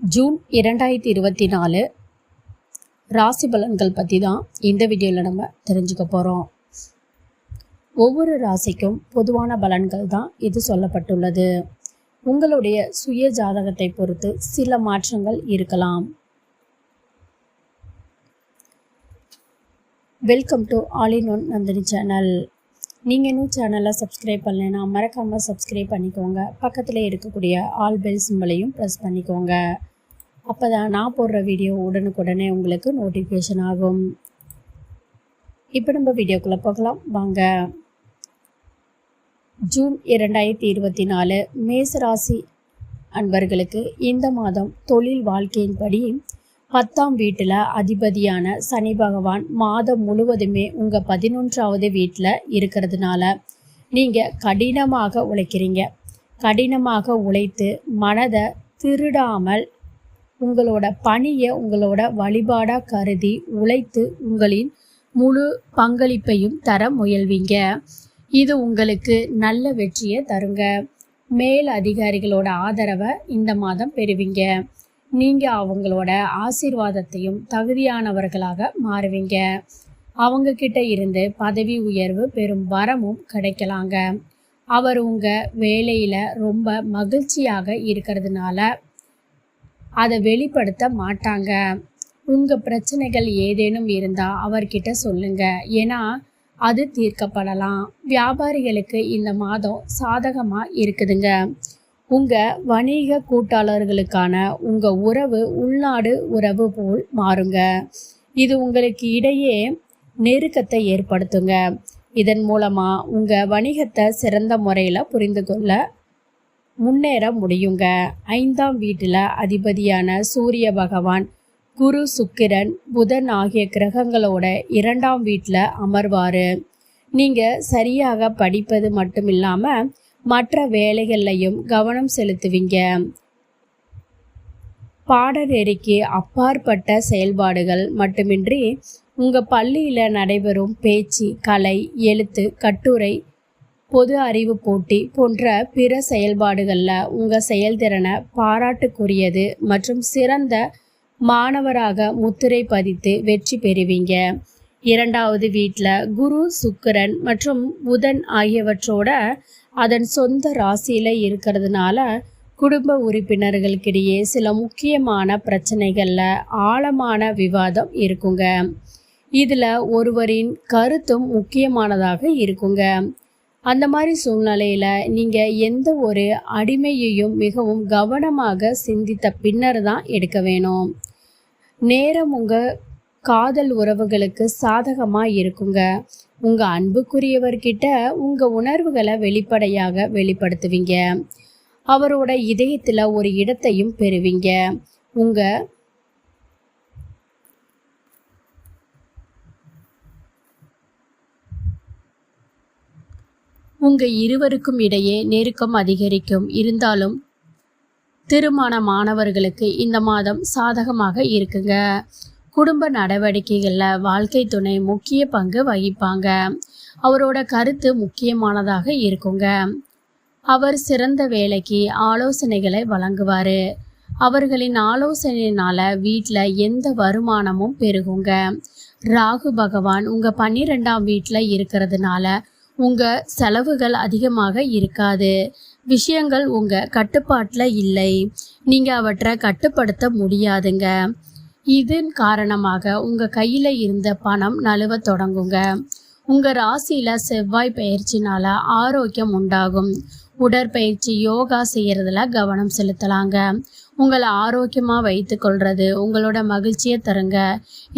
June 2024 ராசி பலன்கள் பற்றி தான் இந்த வீடியோவில் நம்ம தெரிஞ்சுக்க போகிறோம். ஒவ்வொரு ராசிக்கும் பொதுவான பலன்கள் தான் இது சொல்லப்பட்டுள்ளது. உங்களுடைய சுய ஜாதகத்தை பொறுத்து சில மாற்றங்கள் இருக்கலாம். Welcome to all in one Nandini channel. நீங்கள் இன்னும் சேனலை சப்ஸ்கிரைப் பண்ணலைன்னா மறக்காமல் சப்ஸ்கிரைப் பண்ணிக்கோங்க. பக்கத்தில் இருக்கக்கூடிய ஆல் பெல் சிம்பலையும் ப்ரெஸ் பண்ணிக்கோங்க. அப்போ தான் நான் போடுற வீடியோ உடனுக்குடனே உங்களுக்கு நோட்டிஃபிகேஷன் ஆகும். இப்போ நம்ம வீடியோக்குள்ளே போகலாம் வாங்க. ஜூன் 2024 மேசராசி அன்பர்களுக்கு இந்த மாதம் தொழில் வாழ்க்கையின்படி 10ஆம் வீட்டில் அதிபதியான சனி பகவான் மாதம் முழுவதுமே உங்கள் 11ஆவது வீட்டில் இருக்கிறதுனால நீங்கள் கடினமாக உழைக்கிறீங்க. கடினமாக உழைத்து மனதை திருடாமல் உங்களோட பணியை உங்களோட வழிபாடாக கருதி உழைத்து உங்களின் முழு பங்களிப்பையும் தர முயல்வீங்க. இது உங்களுக்கு நல்ல வெற்றியை தருங்க. மேல் அதிகாரிகளோட ஆதரவை இந்த மாதம் பெறுவீங்க. நீங்கள் அவங்களோட ஆசீர்வாதத்தையும் தகுதியானவர்களாக மாறுவீங்க. அவங்க கிட்ட இருந்து பதவி உயர்வு பெரும் வரமும் கிடைக்கலாங்க. அவர் உங்கள் வேலையில் ரொம்ப மகிழ்ச்சியாக இருக்கிறதுனால அதை வெளிப்படுத்த மாட்டாங்க. உங்கள் பிரச்சனைகள் ஏதேனும் இருந்தால் அவர்கிட்ட சொல்லுங்கள், ஏன்னா அது தீர்க்கப்படலாம். வியாபாரிகளுக்கு இந்த மாதம் சாதகமாக இருக்குதுங்க. உங்கள் வணிக கூட்டாளர்களுக்கான உங்கள் உறவு உள்நாடு உறவு போல் மாறுங்க. இது உங்களுக்கு இடையே நெருக்கத்தை ஏற்படுத்துங்க. இதன் மூலமாக உங்கள் வணிகத்தை சிறந்த முறையில் புரிந்து கொள்ள முன்னேற முடியுங்க. 5ஆம் வீட்டில் அதிபதியான சூரிய பகவான், குரு, சுக்கிரன், புதன் ஆகிய கிரகங்களோட 2ஆம் வீட்டில் அமர்வார். நீங்கள் சரியாக படிப்பது மட்டும் இல்லாமல் மற்ற வேலைகள்லையும் கவனம் செலுத்துவீங்க. பாடநெறிக்கு அப்பாற்பட்ட செயல்பாடுகள் மட்டுமின்றி உங்கள் பள்ளியில் நடைபெறும் பேச்சு, கலை, எழுத்து, கட்டுரை, பொது அறிவு போட்டி போன்ற பிற செயல்பாடுகளில் உங்கள் செயல்திறனை பாராட்டுக்குரியது மற்றும் சிறந்த மாணவராக முத்திரை பதித்து வெற்றி பெறுவீங்க. 2ஆவது வீட்டில் குரு, சுக்கிரன் மற்றும் புதன் ஆகியவற்றோட அதன் சொந்த ராசியில் இருக்கிறதுனால குடும்ப உறுப்பினர்களுக்கிடையே சில முக்கியமான பிரச்சனைகளில் ஆழமான விவாதம் இருக்குங்க. இதில் ஒருவரின் கருத்தும் முக்கியமானதாக இருக்குங்க. அந்த மாதிரி சூழ்நிலையில் நீங்கள் எந்த ஒரு அடிமையையும் மிகவும் கவனமாக சிந்தித்த பின்னர் தான் எடுக்க வேணும். நேரம் உங்கள் காதல் உறவுகளுக்கு சாதகமாக இருக்குங்க. உங்கள் அன்புக்குரியவர்கிட்ட உங்கள் உணர்வுகளை வெளிப்படையாக வெளிப்படுத்துவீங்க. அவரோட இதயத்தில் ஒரு இடத்தையும் பெறுவீங்க. உங்கள் இருவருக்கும் இடையே நெருக்கம் அதிகரிக்கும். இருந்தாலும் திருமணமானவர்களுக்கு இந்த மாதம் சாதகமாக இருக்குங்க. குடும்ப நடவடிக்கைகளில் வாழ்க்கை துணை முக்கிய பங்கு வகிப்பாங்க. அவரோட கருத்து முக்கியமானதாக இருக்குங்க. அவர் சிறந்த வேலைக்கு ஆலோசனைகளை வழங்குவார். அவர்களின் ஆலோசனையினால் வீட்டில் எந்த வருமானமும் பெருகுங்க. ராகு பகவான் உங்கள் 12ஆம் வீட்டில் இருக்கிறதுனால உங்கள் செலவுகள் அதிகமாக இருக்காது. விஷயங்கள் உங்கள் கட்டுப்பாட்டில் இல்லை. நீங்கள் அவற்றை கட்டுப்படுத்த முடியாதுங்க. இதன் காரணமாக உங்கள் கையில் இருந்த பணம் நழுவ தொடங்குங்க. உங்கள் ராசியில் செவ்வாய் பயிற்சினால் ஆரோக்கியம் உண்டாகும். உடற்பயிற்சி, யோகா செய்கிறதுல கவனம் செலுத்தலாங்க. உங்களை ஆரோக்கியமாக வைத்து கொள்வது உங்களோட மகிழ்ச்சியை தருங்க.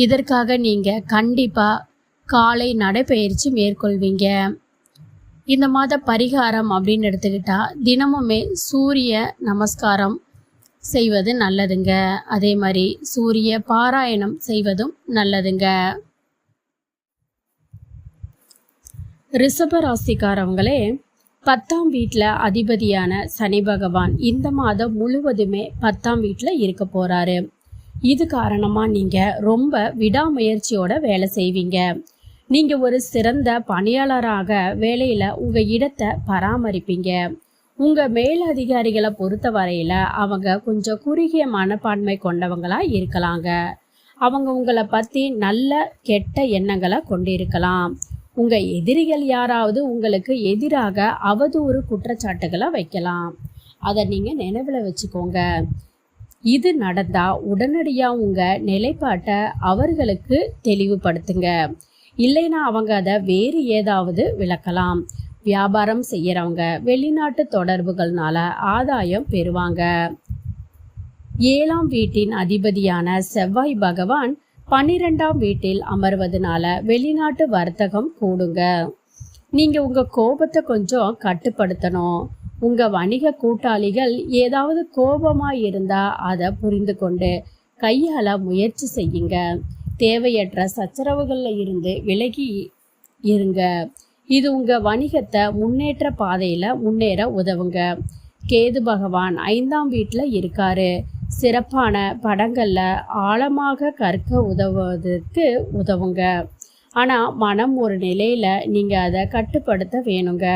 இதற்காக நீங்கள் கண்டிப்பாக காலை நடைப்பயிற்சி மேற்கொள்வீங்க. இந்த மாத பரிகாரம் அப்படின்னு எடுத்துக்கிட்டா தினமுமே சூரிய நமஸ்காரம் செய்வது நல்லதுங்க. அதே மாதிரி சூரிய பாராயணம் செய்வதும் நல்லதுங்க. ரிஷப ராசிக்காரவங்களே, 10ஆம் வீட்டில் அதிபதியான சனி பகவான் இந்த மாதம் முழுவதுமே 10ஆம் வீட்டில் இருக்க போகிறாரு. இது காரணமாக நீங்கள் ரொம்ப விடாமுயற்சியோட வேலை செய்வீங்க. நீங்கள் ஒரு சிறந்த பணியாளராக வேலையில் உங்கள் இடத்தை பராமரிப்பீங்க. உங்கள் மேலதிகாரிகளை பொறுத்த வரையில் அவங்க கொஞ்சம் குறுகிய மனப்பான்மை கொண்டவங்களாக இருக்கலாங்க. அவங்க உங்களை பற்றி நல்ல கெட்ட எண்ணங்களை கொண்டிருக்கலாம். உங்கள் எதிரிகள் யாராவது உங்களுக்கு எதிராக அவதூறு குற்றச்சாட்டுகளை வைக்கலாம். அதை நீங்கள் நினைவில் வச்சுக்கோங்க. இது நடந்தால் உடனடியாக உங்கள் நிலைப்பாட்டை அவர்களுக்கு தெளிவுபடுத்துங்க. இல்லைன்னா அவங்க அதை வேறு ஏதாவது விளக்கலாம். வியாபாரம் செய்கிறவங்க வெளிநாட்டு தொடர்புகள்னால ஆதாயம் பெறுவாங்க. 7ஆம் வீட்டின் அதிபதியான செவ்வாய் பகவான் 12ஆம் வீட்டில் அமர்வதனால வெளிநாட்டு வர்த்தகம் கூடுங்க. நீங்கள் உங்கள் கோபத்தை கொஞ்சம் கட்டுப்படுத்தணும். உங்கள் வணிக கூட்டாளிகள் ஏதாவது கோபமாக இருந்தால் அதை புரிந்து கொண்டு கையாள முயற்சி செய்யுங்க. தேவையற்ற சச்சரவுகளில் இருந்து விலகி இருங்க. இது உங்கள் வணிகத்தை முன்னேற்ற பாதையில் முன்னேற உதவுங்க. கேது பகவான் 5ஆம் வீட்டில் இருக்காரு. சிறப்பான படங்களில் ஆழமாக கற்க உதவுவதற்கு உதவுங்க. ஆனால் மனம் ஒரு நிலையில் நீங்கள் அதை கட்டுப்படுத்த வேணுங்க.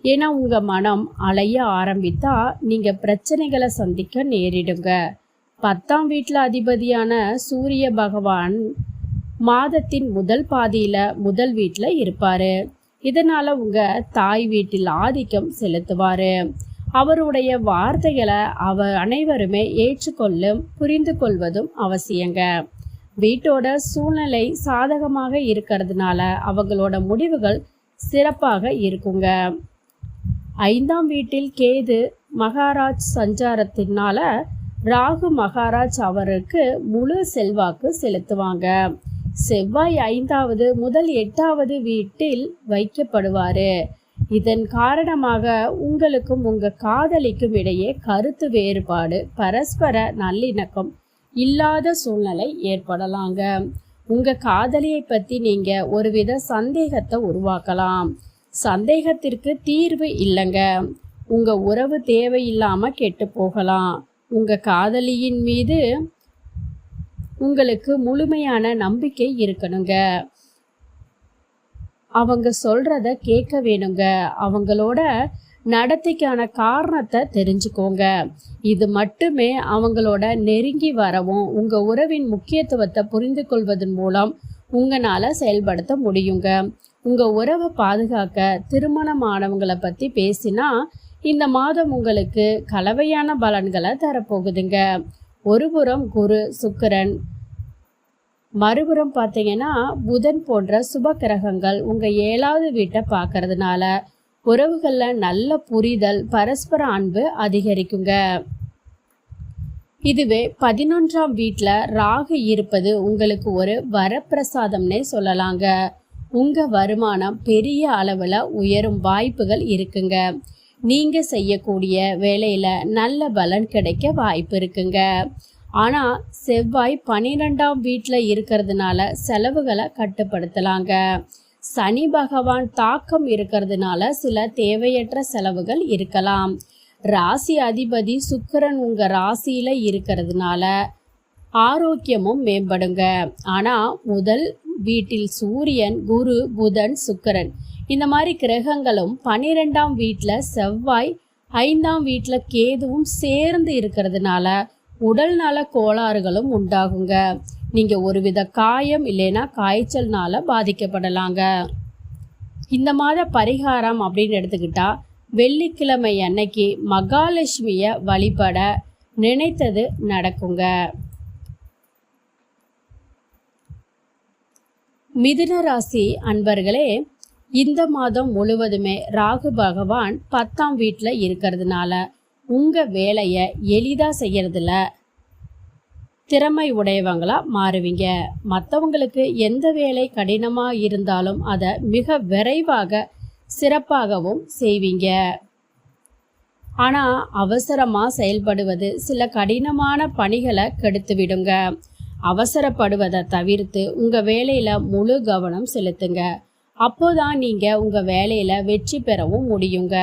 ஏன்னா உங்கள் மனம் அலைய ஆரம்பித்தா நீங்கள் பிரச்சனைகளை சந்திக்க நேரிடுங்க. 10ஆம் வீட்டில் அதிபதியான சூரிய பகவான் மாதத்தின் முதல் பாதியில் முதல் வீட்டில் இருப்பார். இதனால் உங்கள் தாய் வீட்டில் ஆதிக்கம் செலுத்துவார். அவருடைய வார்த்தைகளை அனைவருமே ஏற்றுக்கொள்ளும் புரிந்து கொள்வதும் அவசியங்க. வீட்டோட சூழ்நிலை சாதகமாக இருக்கிறதுனால அவங்களோட முடிவுகள் சிறப்பாக இருக்குங்க. 5ஆம் வீட்டில் கேது மகாராஜ் சஞ்சாரத்தினால ராகு மகாராஜ் அவருக்கு முழு செல்வாக்கு செலுத்துவாங்க. செவ்வாய் 5வது முதல் 8வது வீட்டில் வைக்கப்படுவார். இதன் காரணமாக உங்களுக்கும் உங்கள் காதலிக்கும் இடையே கருத்து வேறுபாடு, பரஸ்பர நல்லிணக்கம் இல்லாத சூழ்நிலை ஏற்படலாங்க. உங்கள் காதலியை பற்றி நீங்கள் ஒருவித சந்தேகத்தை உருவாக்கலாம். சந்தேகத்திற்கு தீர்வு இல்லைங்க. உங்கள் உறவு தேவையில்லாமல் கெட்டு போகலாம். உங்கள் காதலியின் மீது உங்களுக்கு முழுமையான நம்பிக்கை இருக்கணுங்க. அவங்க சொல்கிறத கேட்க வேணுங்க. அவங்களோட நடத்தைக்கான காரணத்தை தெரிஞ்சுக்கோங்க. இது மட்டுமே அவங்களோட நெருங்கி வரவும் உங்கள் உறவின் முக்கியத்துவத்தை புரிந்து கொள்வதன் மூலம் உங்களால் செயல்படுத்த முடியுங்க. உங்கள் உறவை பாதுகாக்க திருமணமானவங்களை பற்றி பேசினா இந்த மாதம் உங்களுக்கு கலவையான பலன்களை தரப்போகுதுங்க. ஒருபுறம் குரு சுக்கிரன், மறுபுறம் பார்த்தீங்கன்னா புதன் போன்ற சுப கிரகங்கள் உங்கள் 7வது வீட்டை பார்க்கறதுனால உறவுகளில் நல்ல புரிதல், பரஸ்பர அன்பு அதிகரிக்குங்க. இதுவே 11ஆம் வீட்டில் ராகு இருப்பது உங்களுக்கு ஒரு வரப்பிரசாதம்னே சொல்லலாங்க. உங்கள் வருமானம் பெரிய அளவில் உயரும் வாய்ப்புகள் இருக்குங்க. நீங்கள் செய்யக்கூடிய வேலையில் நல்ல பலன் கிடைக்க வாய்ப்பு இருக்குங்க. ஆனால் செவ்வாய் 12ஆம் வீட்டில் இருக்கிறதுனால செலவுகளை கட்டுப்படுத்தலாங்க. சனி பகவான் தாக்கம் இருக்கிறதுனால சில தேவையற்ற செலவுகள் இருக்கலாம். ராசி அதிபதி சுக்கிரன் உங்கள் ராசியில் இருக்கிறதுனால ஆரோக்கியமும் மேம்படுங்க. ஆனால் முதல் வீட்டில் சூரியன், குரு, புதன், சுக்கிரன் இந்த மாதிரி கிரகங்களும் 12ஆம் வீட்டில் செவ்வாய், 5ஆம் வீட்டில் கேதுவும் சேர்ந்து இருக்கிறதுனால உடல் நல கோளாறுகளும் உண்டாகுங்க. நீங்கள் ஒருவித காயம் இல்லைன்னா காய்ச்சல்னால பாதிக்கப்படலாங்க. இந்த மாத பரிகாரம் அப்படின்னு எடுத்துக்கிட்டா வெள்ளிக்கிழமை அன்னைக்கு மகாலட்சுமியை வழிபட நினைத்தது நடக்குங்க. மிதுன ராசி அன்பர்களே, இந்த மாதம் முழுவதுமே ராகு பகவான் 10ஆம் வீட்டில் இருக்கிறதுனால உங்கள் வேலையை எளிதாக செய்யறதுல திறமை உடையவங்களாக மாறுவீங்க. மற்றவங்களுக்கு எந்த வேலை கடினமாக இருந்தாலும் அதை மிக விரைவாக சிறப்பாகவும் செய்வீங்க. ஆனால் அவசரமாக செயல்படுவது சில கடினமான பணிகளை கெடுத்து விடுங்க. அவசரப்படுவதை தவிர்த்து உங்கள் வேலையில் முழு கவனம் செலுத்துங்க. அப்போதான் நீங்கள் உங்கள் வேலையில் வெற்றி பெறவும் முடியுங்க.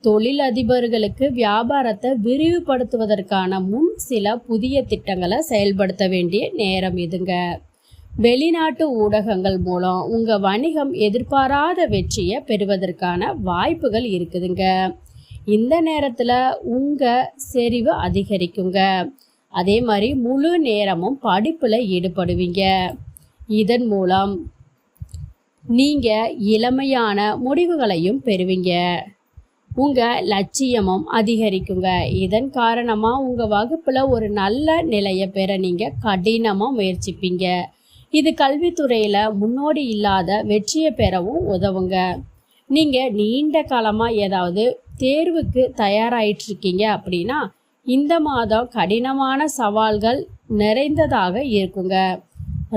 தொழிலதிபர்களுக்கு வியாபாரத்தை விரிவுபடுத்துவதற்கான முன் சில புதிய திட்டங்களை செயல்படுத்த வேண்டிய நேரம் இதுங்க. வெளிநாட்டு ஊடகங்கள் மூலம் உங்கள் வணிகம் எதிர்பாராத வெற்றியை பெறுவதற்கான வாய்ப்புகள் இருக்குதுங்க. இந்த நேரத்தில் உங்கள் செறிவு அதிகரிக்குங்க. அதே மாதிரி முழு நேரமும் படிப்பில் ஈடுபடுவீங்க. இதன் மூலம் நீங்கள் இளமையான முடிவுகளையும் பெறுவீங்க. உங்கள் லட்சியமும் அதிகரிக்குங்க. இதன் காரணமாக உங்கள் வகுப்பில் ஒரு நல்ல நிலையை பெற நீங்கள் கடினமாக முயற்சிப்பீங்க. இது கல்வித்துறையில் முன்னோடி இல்லாத வெற்றியை பெறவும் உதவுங்க. நீங்கள் நீண்ட காலமாக ஏதாவது தேர்வுக்கு தயாராகிட்ருக்கீங்க அப்படின்னா இந்த மாதம் கடினமான சவால்கள் நிறைந்ததாக இருக்குங்க.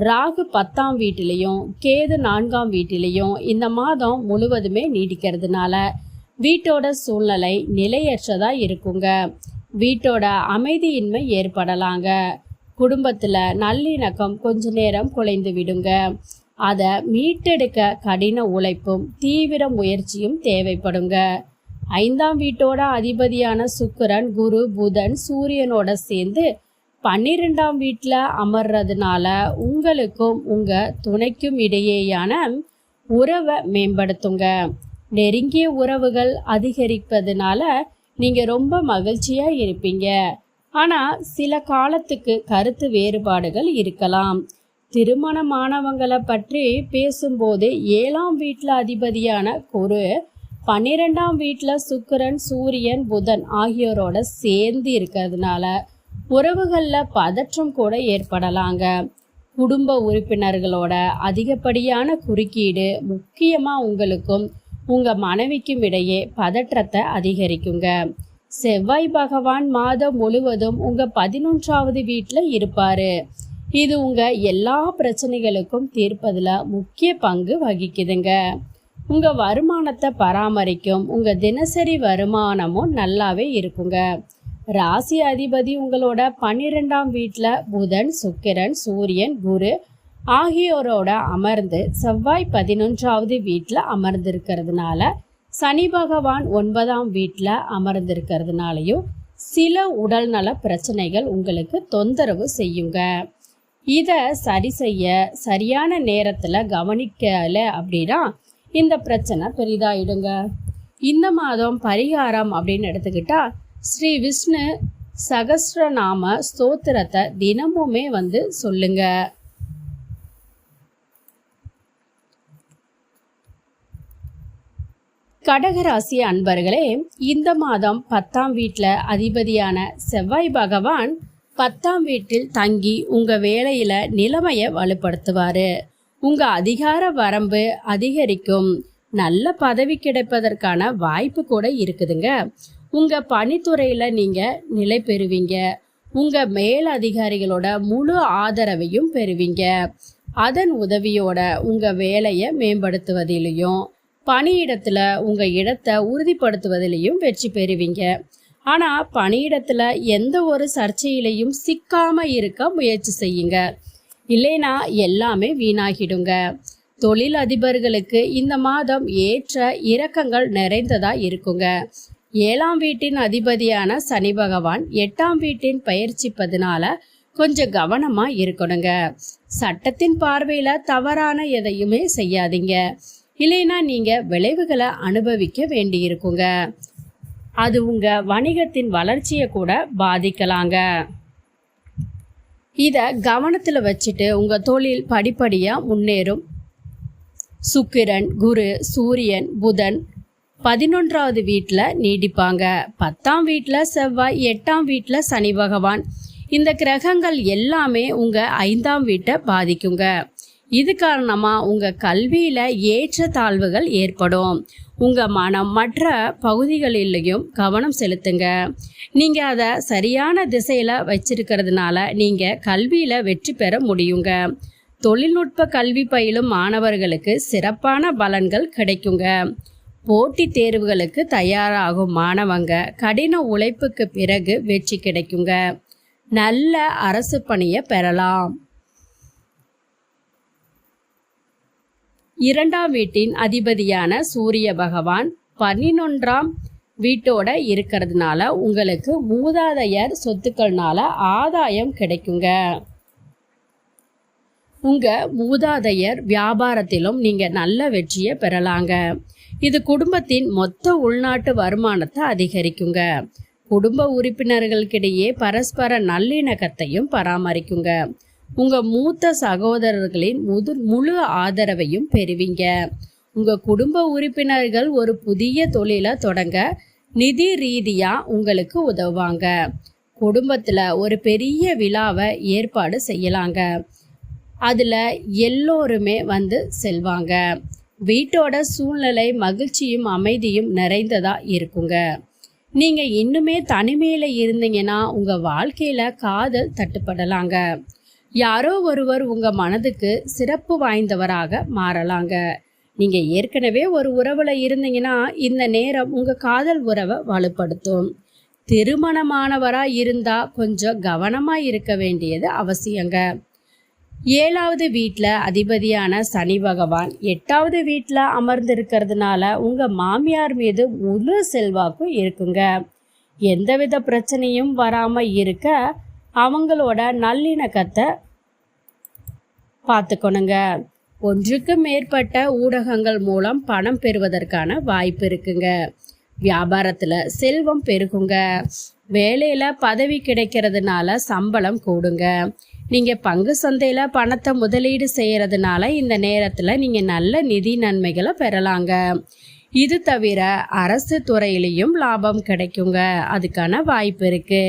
ராகு 10ஆம் வீட்டிலையும் கேது 4ஆம் வீட்டிலையும் இந்த மாதம் முழுவதுமே நீடிக்கிறதுனால வீட்டோட சூழ்நிலை நிலையற்றதாக இருக்குங்க. வீட்டோட அமைதியின்மை ஏற்படலாங்க. குடும்பத்தில் நல்லிணக்கம் கொஞ்ச நேரம் குலைந்து விடுங்க. அதை மீட்டெடுக்க கடின உழைப்பும் தீவிர முயற்சியும் தேவைப்படுங்க. 5ஆம் வீட்டோட அதிபதியான சுக்கிரன், குரு, புதன், சூரியனோட சேர்ந்து 12ஆம் வீட்டில் அமர்றதுனால உங்களுக்கும் உங்கள் துணைக்கும் இடையேயான உறவை மேம்படுத்துங்க. நெருங்கிய உறவுகள் அதிகரிப்பதுனால நீங்கள் ரொம்ப மகிழ்ச்சியாக இருப்பீங்க. ஆனால் சில காலத்துக்கு கருத்து வேறுபாடுகள் இருக்கலாம். திருமணமானவங்களை பற்றி பேசும்போது 7ஆம் வீட்டில் அதிபதியான குரு, 12ஆம் வீட்டில் சுக்கிரன், சூரியன், புதன் ஆகியோரோட சேர்ந்து இருக்கிறதுனால உறவுகளில் பதற்றம் கூட ஏற்படலாங்க. குடும்ப உறுப்பினர்களோட அதிகப்படியான குறுக்கீடு முக்கியமாக உங்களுக்கும் உங்கள் மனைவிக்கும் இடையே பதற்றத்தை அதிகரிக்குங்க. செவ்வாய் பகவான் மாதம் முழுவதும் உங்கள் 11ஆவது வீட்டில் இருப்பார். இது உங்கள் எல்லா பிரச்சனைகளுக்கும் தீர்ப்பதில் முக்கிய பங்கு வகிக்குதுங்க. உங்கள் வருமானத்தை பராமரிக்கும். உங்கள் தினசரி வருமானமும் நல்லாவே இருக்குங்க. ராசி அதிபதி உங்களோட 12ஆம் வீட்டில் புதன், சுக்கிரன், சூரியன், குரு ஆகியோரோட அமர்ந்து செவ்வாய் 11ஆவது வீட்டில் அமர்ந்திருக்கிறதுனால சனி பகவான் 9ஆம் வீட்டில் அமர்ந்திருக்கிறதுனாலையும் சில உடல்நல பிரச்சனைகள் உங்களுக்கு தொந்தரவு செய்யுங்க. இதை சரி செய்ய சரியான நேரத்தில் கவனிக்கலை அப்படின்னா இந்த பிரச்சனை பெரிதாயிடுங்க. இந்த மாதம் பரிகாரம் அப்படின்னு எடுத்துக்கிட்டா ஸ்ரீ விஷ்ணு சகஸ்ரநாம ஸ்தோத்திரத்தை தினமுமே சொல்லுங்க. கடகராசி அன்பர்களே, இந்த மாதம் 10ஆம் வீட்டில் அதிபதியான செவ்வாய் பகவான் 10ஆம் வீட்டில் தங்கி உங்கள் வேலையில் நிலைமையை வலுப்படுத்துவார். உங்கள் அதிகார வரம்பு அதிகரிக்கும். நல்ல பதவி கிடைப்பதற்கான வாய்ப்பு கூட இருக்குதுங்க. உங்கள் பணித்துறையில் நீங்கள் நிலை பெறுவீங்க. உங்கள் மேல் அதிகாரிகளோட முழு ஆதரவையும் பெறுவீங்க. அதன் உதவியோட உங்கள் வேலையை மேம்படுத்துவதிலையும் பணியிடத்தில் உங்கள் இடத்தை உறுதிப்படுத்துவதிலையும் வெற்றி பெறுவீங்க. ஆனால் பணியிடத்தில் எந்த ஒரு சர்ச்சையிலையும் சிக்காமல் இருக்க முயற்சி செய்யுங்க. இல்லைனா எல்லாமே வீணாகிடுங்க. தொழில் அதிபர்களுக்கு இந்த மாதம் ஏற்ற இறக்கங்கள் நிறைந்ததாக இருக்குங்க. 7ஆம் வீட்டின் அதிபதியான சனி பகவான் 8ஆம் வீட்டின் பயிற்சிப்பதுனால கொஞ்சம் கவனமாக இருக்கணுங்க. சட்டத்தின் பார்வையில் தவறான எதையுமே செய்யாதீங்க. இல்லைன்னா நீங்கள் விளைவுகளை அனுபவிக்க வேண்டியிருக்குங்க. அது உங்கள் வணிகத்தின் வளர்ச்சியை கூட பாதிக்கலாங்க. இதை கவனத்தில் வச்சுட்டு உங்கள் தொழில் படிப்படியாக முன்னேறும். சுக்கிரன், குரு, சூரியன், புதன் 11ஆவது வீட்டில் நீடிப்பாங்க. 10ஆம் வீட்டில் செவ்வாய், 8ஆம் வீட்டில் சனி பகவான். இந்த கிரகங்கள் எல்லாமே உங்கள் 5ஆம் வீட்டை பாதிக்குங்க. இது காரணமாக உங்கள் கல்வியில் ஏற்ற தாழ்வுகள் ஏற்படும். உங்கள் மனம் மற்ற பகுதிகளிலையும் கவனம் செலுத்துங்க. நீங்கள் அதை சரியான திசையில் வச்சிருக்கிறதுனால நீங்கள் கல்வியில் வெற்றி பெற முடியுங்க. தொழில்நுட்ப கல்வி பயிலும் மாணவர்களுக்கு சிறப்பான பலன்கள் கிடைக்குங்க. போட்டித் தேர்வுகளுக்கு தயாராகும் மாணவங்க கடின உழைப்புக்கு பிறகு வெற்றி கிடைக்குங்க. நல்ல அரசு பணியை பெறலாம். 2ஆம் வீட்டின் அதிபதியான சூரிய பகவான் 11ஆம் வீட்டோட இருக்கிறதுனால உங்களுக்கு மூதாதையர் சொத்துக்கள்னால ஆதாயம் கிடைக்குங்க. உங்கள் மூதாதையர் வியாபாரத்திலும் நீங்கள் நல்ல வெற்றியை பெறலாங்க. இது குடும்பத்தின் மொத்த உள்நாட்டு வருமானத்தை அதிகரிக்குங்க. குடும்ப உறுப்பினர்களுக்கிடையே பரஸ்பர நல்லிணக்கத்தையும் பராமரிக்குங்க. உங்க மூத்த சகோதரர்களின் முழு ஆதரவையும் பெறுவீங்க. உங்க குடும்ப உறுப்பினர்கள் ஒரு புதிய தொழிலை தொடங்க நிதி ரீதியா உங்களுக்கு உதவுவாங்க. குடும்பத்துல ஒரு பெரிய விழாவை ஏற்பாடு செய்யலாங்க. அதுல எல்லோருமே வந்து செல்வாங்க. வீட்டோட சூழ்நிலை மகிழ்ச்சியும் அமைதியும் நிறைந்ததா இருக்குங்க. நீங்க இன்னுமே தனிமையில இருந்தீங்கன்னா உங்க வாழ்க்கையில காதல் தட்டுப்படலாங்க. யாரோ ஒருவர் உங்க மனதுக்கு சிறப்பு வாய்ந்தவராக மாறலாங்க. நீங்க ஏற்கனவே ஒரு உறவுல இருந்தீங்கன்னா இந்த நேரம் உங்க காதல் உறவை வலுப்படுத்தும். திருமணமானவரா இருந்தா கொஞ்சம் கவனமா இருக்க வேண்டியது அவசியங்க. 7வது வீட்டில் அதிபதியான சனி பகவான் 8வது வீட்டில் அமர்ந்திருக்கிறதுனால உங்க மாமியார் மீது முழு செல்வாக்கும் இருக்குங்க. எந்தவித பிரச்சனையும் வராம இருக்க அவங்களோட நல்லிணக்கத்தை பார்த்துக்கணுங்க. ஒன்றுக்கு மேற்பட்ட ஊடகங்கள் மூலம் பணம் பெறுவதற்கான வாய்ப்பு இருக்குங்க. வியாபாரத்துல செல்வம் பெருகுங்க. வேலையில பதவி கிடைக்கிறதுனால சம்பளம் கூடுங்க. நீங்க பங்கு சந்தையில பணத்தை முதலீடு செய்யறதுனால இந்த நேரத்துல நீங்க நல்ல நிதி நன்மைகளை பெறலாங்க. இது தவிர அரசு துறையிலையும் லாபம் கிடைக்குங்க. அதுக்கான வாய்ப்பு இருக்கு.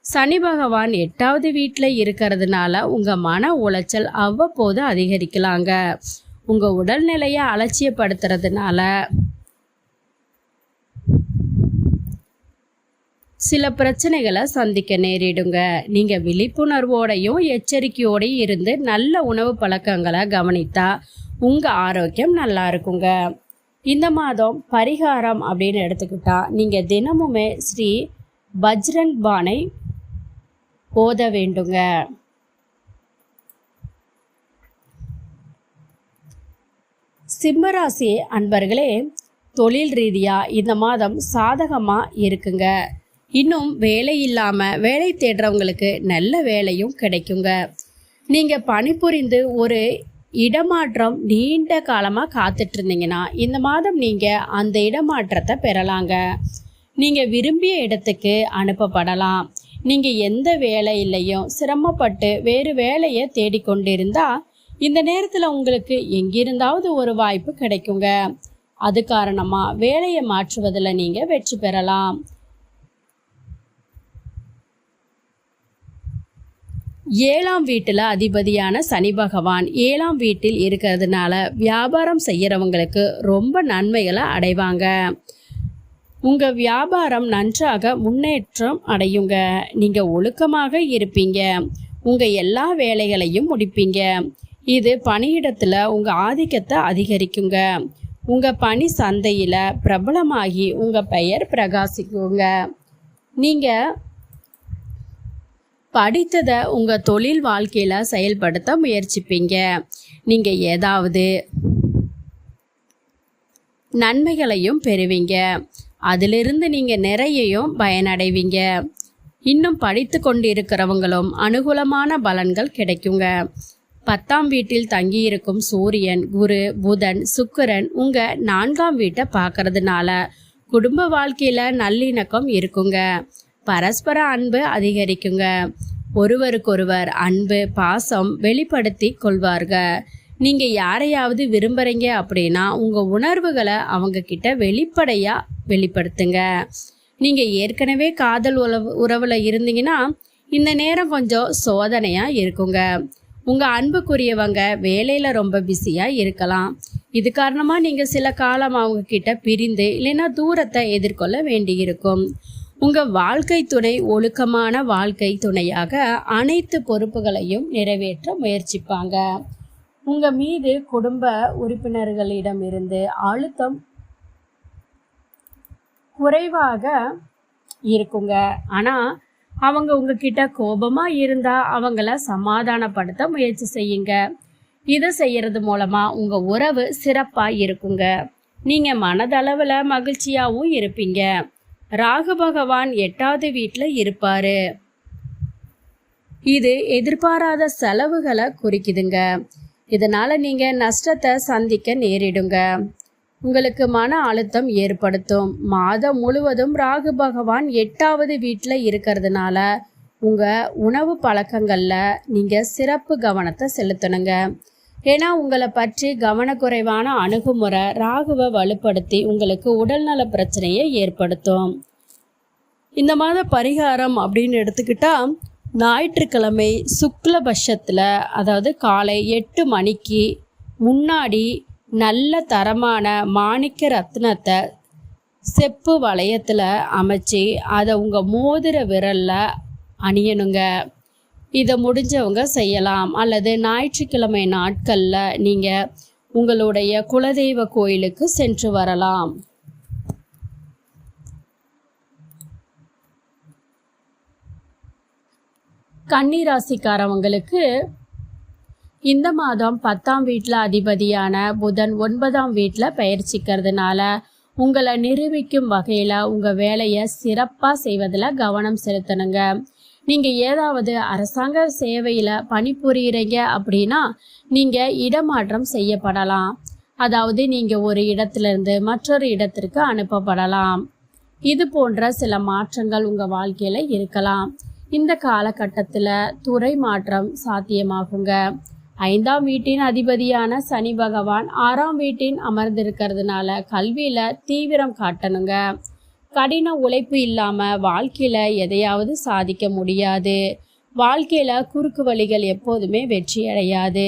சனி பகவான் 8வது வீட்டில் இருக்கிறதுனால உங்க மன உளைச்சல் அவ்வப்போது அதிகரிக்கலாங்க. உங்க உடல்நிலையை அலட்சியப்படுத்துறதுனால சில பிரச்சனைகளை சந்திக்க நேரிடுங்க. நீங்க விழிப்புணர்வோடையும் எச்சரிக்கையோடையும் இருந்து நல்ல உணவு பழக்கங்களை கவனித்தா உங்க ஆரோக்கியம் நல்லா இருக்குங்க. இந்த மாதம் பரிகாரம் அப்படின்னு எடுத்துக்கிட்டா நீங்க தினமுமே ஸ்ரீ பஜ்ரங் பானை ஓத வேண்டுங்க. சிம்மராசி அன்பர்களே, தொழில் ரீதியா இந்த மாதம் சாதகமா இருக்குங்க. இன்னும் வேலை இல்லாம வேலை தேடுறவங்களுக்கு நல்ல வேலையும் கிடைக்குங்க. நீங்க பணிபுரிந்து ஒரு இடமாற்றம் நீண்ட காலமா காத்துட்டு இருந்தீங்கன்னா இந்த மாதம் நீங்க அந்த இடமாற்றத்தை பெறலாங்க. நீங்க விரும்பிய இடத்துக்கு அனுப்பப்படலாம். நீங்க எந்த வேலையிலையும் சிரமப்பட்டு வேறு வேலையை தேடிக்கொண்டிருந்தா இந்த நேரத்துல உங்களுக்கு எங்கிருந்தாவது ஒரு வாய்ப்பு கிடைக்குங்க. அது காரணமா வேலையை மாற்றுவதில் நீங்க வெற்றி பெறலாம். 7ஆம் வீட்டில் அதிபதியான சனி பகவான் 7ஆம் வீட்டில் இருக்கிறதுனால வியாபாரம் செய்யறவங்களுக்கு ரொம்ப நன்மைகளை அடைவாங்க. உங்க வியாபாரம் நன்றாக முன்னேற்றம் அடையுங்க. நீங்க ஒழுக்கமாக இருப்பீங்க. உங்க எல்லா வேலைகளையும் முடிப்பீங்க. இது பணியிடத்துல உங்க ஆதிக்கத்தை அதிகரிக்குங்க. உங்க பணி சந்தையில பிரபலமாகி உங்க பெயர் பிரகாசிக்குங்க. நீங்க படித்ததை உங்க தொழில் வாழ்க்கையில செயல்படுத்த முயற்சிப்பீங்க. நீங்க ஏதாவது நன்மைகளையும் பெறுவீங்க. அதிலிருந்து நீங்க நிறையையும் பயனடைவீங்க. இன்னும் படித்து கொண்டு இருக்கிறவங்களும் அனுகூலமான பலன்கள் கிடைக்குங்க. 10ஆம் வீட்டில் தங்கியிருக்கும் சூரியன், குரு, புதன், சுக்கிரன் உங்க 4ஆம் வீட்டை பார்க்கறதுனால குடும்ப வாழ்க்கையில நல்லிணக்கம் இருக்குங்க. பரஸ்பர அன்பு அதிகரிக்குங்க. ஒருவருக்கொருவர் அன்பு பாசம் வெளிப்படுத்தி கொள்வார்கள். நீங்க யாரையாவது விரும்புறீங்க அப்படின்னா உங்க உணர்வுகளை அவங்க கிட்ட வெளிப்படையா வெளிப்படுத்துங்க. நீங்க ஏற்கனவே காதல் உறவுல இருந்தீங்கன்னா இந்த நேரம் கொஞ்சம் சோதனையா இருக்குங்க. உங்க அன்புக்குரியவங்க வேலையில ரொம்ப பிஸியா இருக்கலாம். இது காரணமா நீங்க சில காலம் அவங்க கிட்ட பிரிந்து இல்லைன்னா தூரத்தை எதிர்கொள்ள வேண்டியிருக்கும். உங்க வாழ்க்கை துணை ஒழுக்கமான வாழ்க்கை துணையாக அனைத்து பொறுப்புகளையும் நிறைவேற்ற முயற்சிப்பாங்க. உங்க மீது குடும்ப உறுப்பினர்களிடமிருந்து அழுத்தம் குறைவாக இருக்குங்க. ஆனா அவங்க உங்ககிட்ட கோபமா இருந்தா அவங்கள சமாதானப்படுத்த முயற்சி செய்யுங்க. இதை செய்யறது மூலமா உங்க உறவு சிறப்பா இருக்குங்க. நீங்க மனதளவுல மகிழ்ச்சியாவும் இருப்பீங்க. ராகு பகவான் 8வது வீட்டுல இருப்பாரு. இது எதிர்பாராத செலவுகளை குறிக்குதுங்க. இதனால நீங்க நஷ்டத்தை சந்திக்க நேரிடுங்க. உங்களுக்கு மன அழுத்தம் ஏற்படுத்தும். மாதம் முழுவதும் ராகு பகவான் 8வது வீட்டில் இருக்கிறதுனால உங்கள் உணவு பழக்கங்களில் நீங்கள் சிறப்பு கவனத்தை செலுத்தணுங்க. ஏன்னா உங்களை பற்றி கவனக்குறைவான அணுகுமுறை ராகுவை வலுப்படுத்தி உங்களுக்கு உடல்நல பிரச்சனையை ஏற்படுத்தும். இந்த மாத பரிகாரம் அப்படின்னு எடுத்துக்கிட்டால், ஞாயிற்றுக்கிழமை சுக்லபட்சத்தில், அதாவது காலை 8 மணிக்கு முன்னாடி நல்ல தரமான மாணிக்க ரத்னத்தை செப்பு வளையத்தில் அமைச்சு அதை உங்கள் மோதிர விரலில் அணியணுங்க. இதை முடிஞ்சவங்க செய்யலாம். அல்லது ஞாயிற்றுக்கிழமை நாட்களில் நீங்கள் உங்களுடைய குலதெய்வ கோயிலுக்கு சென்று வரலாம். கன்னி ராசிக்காரவங்களுக்கு இந்த மாதம் 10ஆம் வீட்டில் அதிபதியான புதன் 9ஆம் வீட்டில் பயிற்சிக்கிறதுனால உங்களை நிரூபிக்கும் வகையில் உங்கள் வேலையை சிறப்பாக செய்வதில் கவனம் செலுத்தணுங்க. நீங்கள் ஏதாவது அரசாங்க சேவையில் பணிபுரிகிறீங்க அப்படின்னா நீங்கள் இடமாற்றம் செய்யப்படலாம். அதாவது நீங்கள் ஒரு இடத்திலிருந்து மற்றொரு இடத்திற்கு அனுப்பப்படலாம். இது போன்ற சில மாற்றங்கள் உங்கள் வாழ்க்கையில் இருக்கலாம். இந்த காலகட்டத்தில் துறை மாற்றம் சாத்தியமாகுங்க. 5ஆம் வீட்டின் அதிபதியான சனி பகவான் 6ஆம் வீட்டின் அமர்ந்திருக்கிறதுனால கல்வியில் தீவிரம் காட்டணுங்க. கடின உழைப்பு இல்லாமல் வாழ்க்கையில் எதையாவது சாதிக்க முடியாது. வாழ்க்கையில் குறுக்கு வழிகள் எப்போதுமே வெற்றி அடையாது.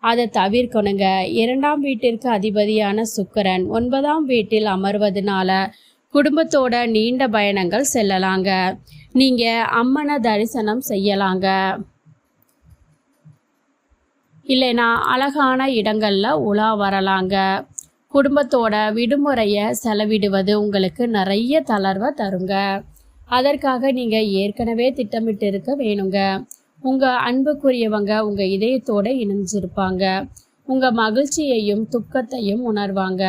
அதை தவிர்க்கணுங்க. 2ஆம் வீட்டிற்கு அதிபதியான சுக்கிரன் 9ஆம் வீட்டில் அமர்வதனால குடும்பத்தோட நீண்ட பயணங்கள் செல்லலாங்க. நீங்கள் அம்மனை தரிசனம் செய்யலாங்க. இல்லைனா அழகான இடங்களில் உலா வரலாங்க. குடும்பத்தோட விடுமுறையை செலவிடுவது உங்களுக்கு நிறைய தளர்வை தருங்க. அதற்காக நீங்கள் ஏற்கனவே திட்டமிட்டு இருக்க வேணுங்க. உங்கள் அன்புக்குரியவங்க உங்கள் இதயத்தோடு இணைஞ்சிருப்பாங்க. உங்கள் மகிழ்ச்சியையும் துக்கத்தையும் உணர்வாங்க.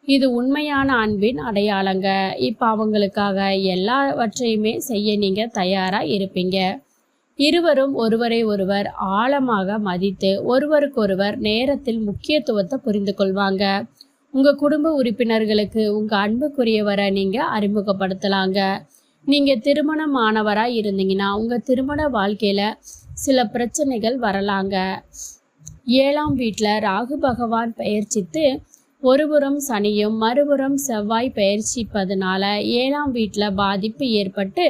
இது உண்மையான அன்பின் அடையாளங்க. இப்போ அவங்களுக்காக எல்லாவற்றையுமே செய்ய நீங்கள் தயாராக இருப்பீங்க. இருவரும் ஒருவரை ஒருவர் ஆழமாக மதித்து ஒருவருக்கொருவர் நேரத்தில் முக்கியத்துவத்தை புரிந்து கொள்வாங்க. உங்கள் குடும்ப உறுப்பினர்களுக்கு உங்கள் அன்புக்குரியவரை நீங்கள் அறிமுகப்படுத்தலாங்க. நீங்கள் திருமணமானவராக இருந்தீங்கன்னா உங்கள் திருமண வாழ்க்கையில் சில பிரச்சனைகள் வரலாங்க. 7ஆம் வீட்டில் ராகு பகவான் பெயர்ச்சித்து ஒருபுறம் சனியும் மறுபுறம் செவ்வாய் பெயர்ச்சிப்பதனால 7ஆம் வீட்டில் பாதிப்பு ஏற்பட்டு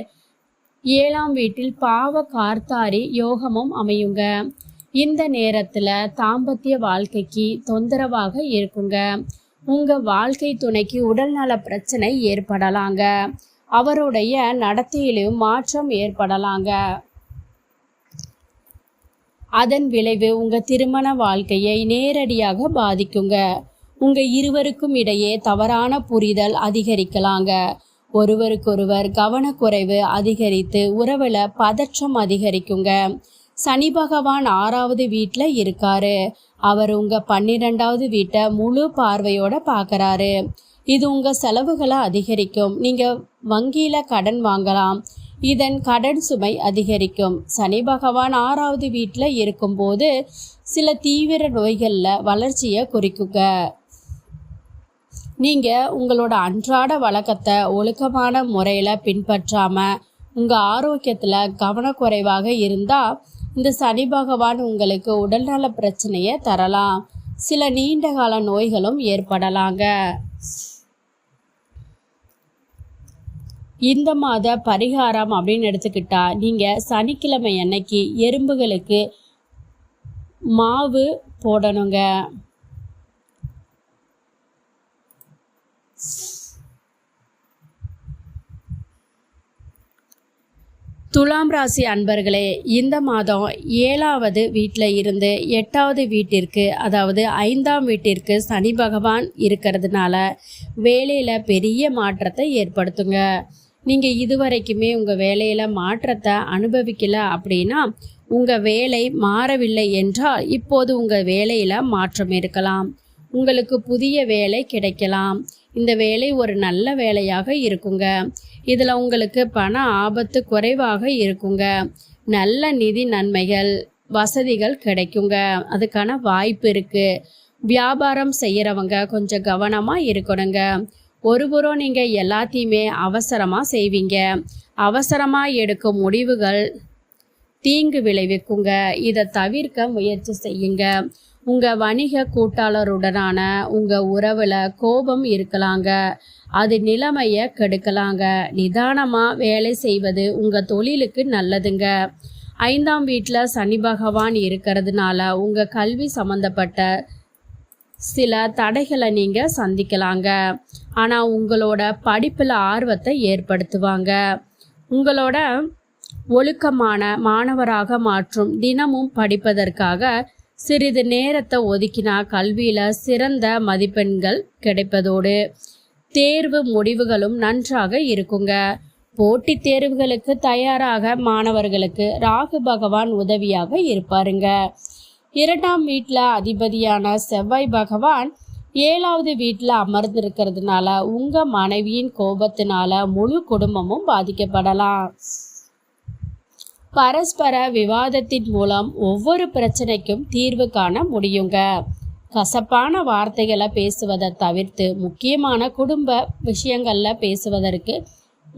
7ஆம் வீட்டில் பாவ கார்த்தாரி யோகமும் அமையுங்க. இந்த நேரத்தில் தாம்பத்திய வாழ்க்கைக்கு தொந்தரவாக இருக்குங்க. உங்கள் வாழ்க்கை துணைக்கு உடல்நல பிரச்சனை ஏற்படலாங்க. அவருடைய நடத்தையிலும் மாற்றம் ஏற்படலாங்க. அதன் விளைவு உங்கள் திருமண வாழ்க்கையை நேரடியாக பாதிக்குங்க. உங்கள் இருவருக்கும் இடையே தவறான புரிதல் அதிகரிக்கலாங்க. ஒருவருக்கொருவர் கவனக்குறைவு அதிகரித்து உறவில் பதற்றம் அதிகரிக்குங்க. சனி பகவான் 6ஆவது வீட்டில் இருக்காரு. அவர் உங்கள் 12ஆவது வீட்டை முழு பார்வையோட பார்க்குறாரு. இது உங்கள் செலவுகளை அதிகரிக்கும். நீங்கள் வங்கியில் கடன் வாங்கலாம். இதன் கடன் சுமை அதிகரிக்கும். சனி பகவான் 6ஆவது வீட்டில் இருக்கும்போது சில தீவிர நோய்களில் வளர்ச்சியை குறிக்குங்க. நீங்கள் உங்களோட அன்றாட வழக்கத்தை ஒழுக்கமான முறையில் பின்பற்றாமல் உங்கள் ஆரோக்கியத்தில் கவனக்குறைவாக இருந்தால் இந்த சனி பகவான் உங்களுக்கு உடல்நல பிரச்சனையை தரலாம். சில நீண்டகால நோய்களும் ஏற்படலாங்க. இந்த மாத பரிகாரம் அப்படின்னு எடுத்துக்கிட்டா, நீங்கள் சனிக்கிழமை அன்னைக்கு எறும்புகளுக்கு மாவு போடணுங்க. துலாம் ராசி அன்பர்களே, இந்த மாதம் 7ஆவது வீட்டில் இருந்து 8ஆவது வீட்டிற்கு, அதாவது 5ஆம் வீட்டிற்கு சனி பகவான் இருக்கிறதுனால வேலையில் பெரிய மாற்றத்தை ஏற்படுத்துங்க. நீங்கள் இதுவரைக்குமே உங்கள் வேலையில் மாற்றத்தை அனுபவிக்கல அப்படின்னா, உங்கள் வேலை மாறவில்லை என்றால் இப்போது உங்கள் வேலையில் மாற்றம் இருக்கலாம். உங்களுக்கு புதிய வேலை கிடைக்கலாம். இந்த வேலை ஒரு நல்ல வேலையாக இருக்குங்க. இதில் உங்களுக்கு பண ஆபத்து குறைவாக இருக்குங்க. நல்ல நிதி நன்மைகள் வசதிகள் கிடைக்குங்க. அதுக்கான வாய்ப்பு இருக்குது. வியாபாரம் செய்கிறவங்க கொஞ்சம் கவனமாக இருக்கணுங்க. ஒருபுறம் நீங்கள் எல்லாத்தையுமே அவசரமாக செய்வீங்க. அவசரமாக எடுக்கும் முடிவுகள் தீங்கு விளைவிக்குங்க. இதை தவிர்க்க முயற்சி செய்யுங்க. உங்கள் வணிக கூட்டாளருடனான உங்கள் உறவில் கோபம் இருக்கலாங்க. அது நிலைமையை கெடுக்கலாங்க. நிதானமாக வேலை செய்வது உங்கள் தொழிலுக்கு நல்லதுங்க. 5ஆம் வீட்டில் சனி பகவான் இருக்கிறதுனால உங்கள் கல்வி சம்மந்தப்பட்ட சில தடைகளை நீங்கள் சந்திக்கலாங்க. ஆனால் உங்களோட படிப்பில் ஆர்வத்தை ஏற்படுத்துவாங்க. உங்களோட ஒழுக்கமான மாணவராக மாற்றும் தினமும் படிப்பதற்காக சிறிது நேரத்தை ஒதுக்கினா கல்வியில் சிறந்த மதிப்பெண்கள் கிடைப்பதோடு தேர்வு முடிவுகளும் நன்றாக இருக்குங்க. போட்டித் தேர்வுகளுக்கு தயாராக மாணவர்களுக்கு ராகு பகவான் உதவியாக இருப்பாருங்க. 2ஆம் வீட்டில் அதிபதியான செவ்வாய் பகவான் 7வது வீட்டில் அமர்ந்திருக்கிறதுனால உங்கள் மனைவியின் கோபத்தினால முழு குடும்பமும் பாதிக்கப்படலாம். பரஸ்பர விவாதத்தின் மூலம் ஒவ்வொரு பிரச்சனைக்கும் தீர்வு காண முடியுங்க. கசப்பான வார்த்தைகளை பேசுவதை தவிர்த்து முக்கியமான குடும்ப விஷயங்களில் பேசுவதற்கு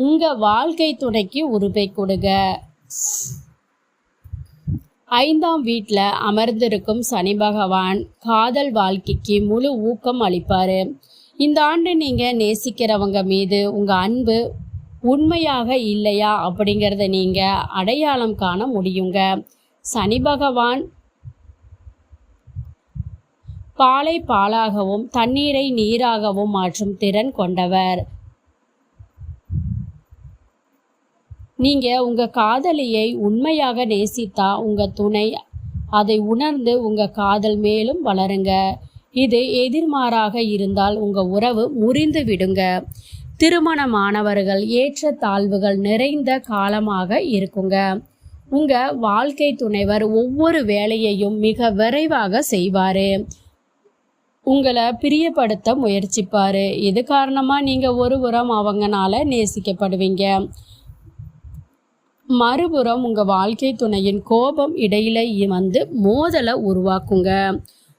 உங்கள் வாழ்க்கை துணைக்கு உரிமை கொடுங்க. 5ஆம் வீட்டில் அமர்ந்திருக்கும் சனி பகவான் காதல் வாழ்க்கைக்கு முழு ஊக்கம் அளிப்பார். இந்த ஆண்டு நீங்கள் நேசிக்கிறவங்க மீது உங்கள் அன்பு உண்மையாக இல்லையா அப்படிங்கிறத நீங்கள் அடையாளம் காண முடியுங்க. சனி பகவான் பாலை பாலாகவும் தண்ணீரை நீராகவும் மாற்றும் திறன் கொண்டவர். நீங்கள் உங்கள் காதலியை உண்மையாக நேசித்தா உங்கள் துணை அதை உணர்ந்து உங்கள் காதல் மேலும் வளருங்க. இது எதிர்மாறாக இருந்தால் உங்கள் உறவு முறிந்து விடுங்க. திருமணமானவர்கள் ஏற்ற தாழ்வுகள் நிறைந்த காலமாக இருக்குங்க. உங்கள் வாழ்க்கை துணைவர் ஒவ்வொரு வேலையையும் மிக விரைவாக செய்வார். உங்களை பிரியப்படுத்த முயற்சிப்பார். இது காரணமாக நீங்கள் ஒருபுறம் அவங்கனால நேசிக்கப்படுவீங்க. மறுபுறம் உங்கள் வாழ்க்கை துணையின் கோபம் இடையில வந்து மோதலை உருவாக்குங்க.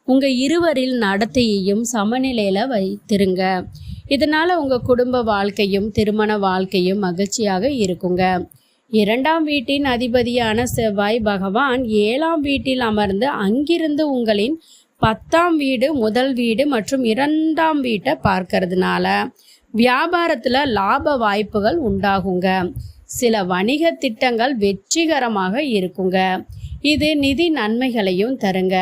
உங்கள் இருவரில் நடத்தையையும் சமநிலையில் வைத்திருங்க. இதனால் உங்கள் குடும்ப வாழ்க்கையும் திருமண வாழ்க்கையும் மகிழ்ச்சியாக இருக்குங்க. 2ஆம் வீட்டின் அதிபதியான செவ்வாய் பகவான் 7ஆம் வீட்டில் அமர்ந்து அங்கிருந்து உங்களின் 10ஆம் வீடு, முதல் வீடு மற்றும் 2ஆம் வீட்டை பார்க்கறதுனால வியாபாரத்தில் லாப வாய்ப்புகள் உண்டாகுங்க. சில வணிக திட்டங்கள் வெற்றிகரமாக இருக்குங்க. இது நிதி நன்மைகளையும் தருங்க.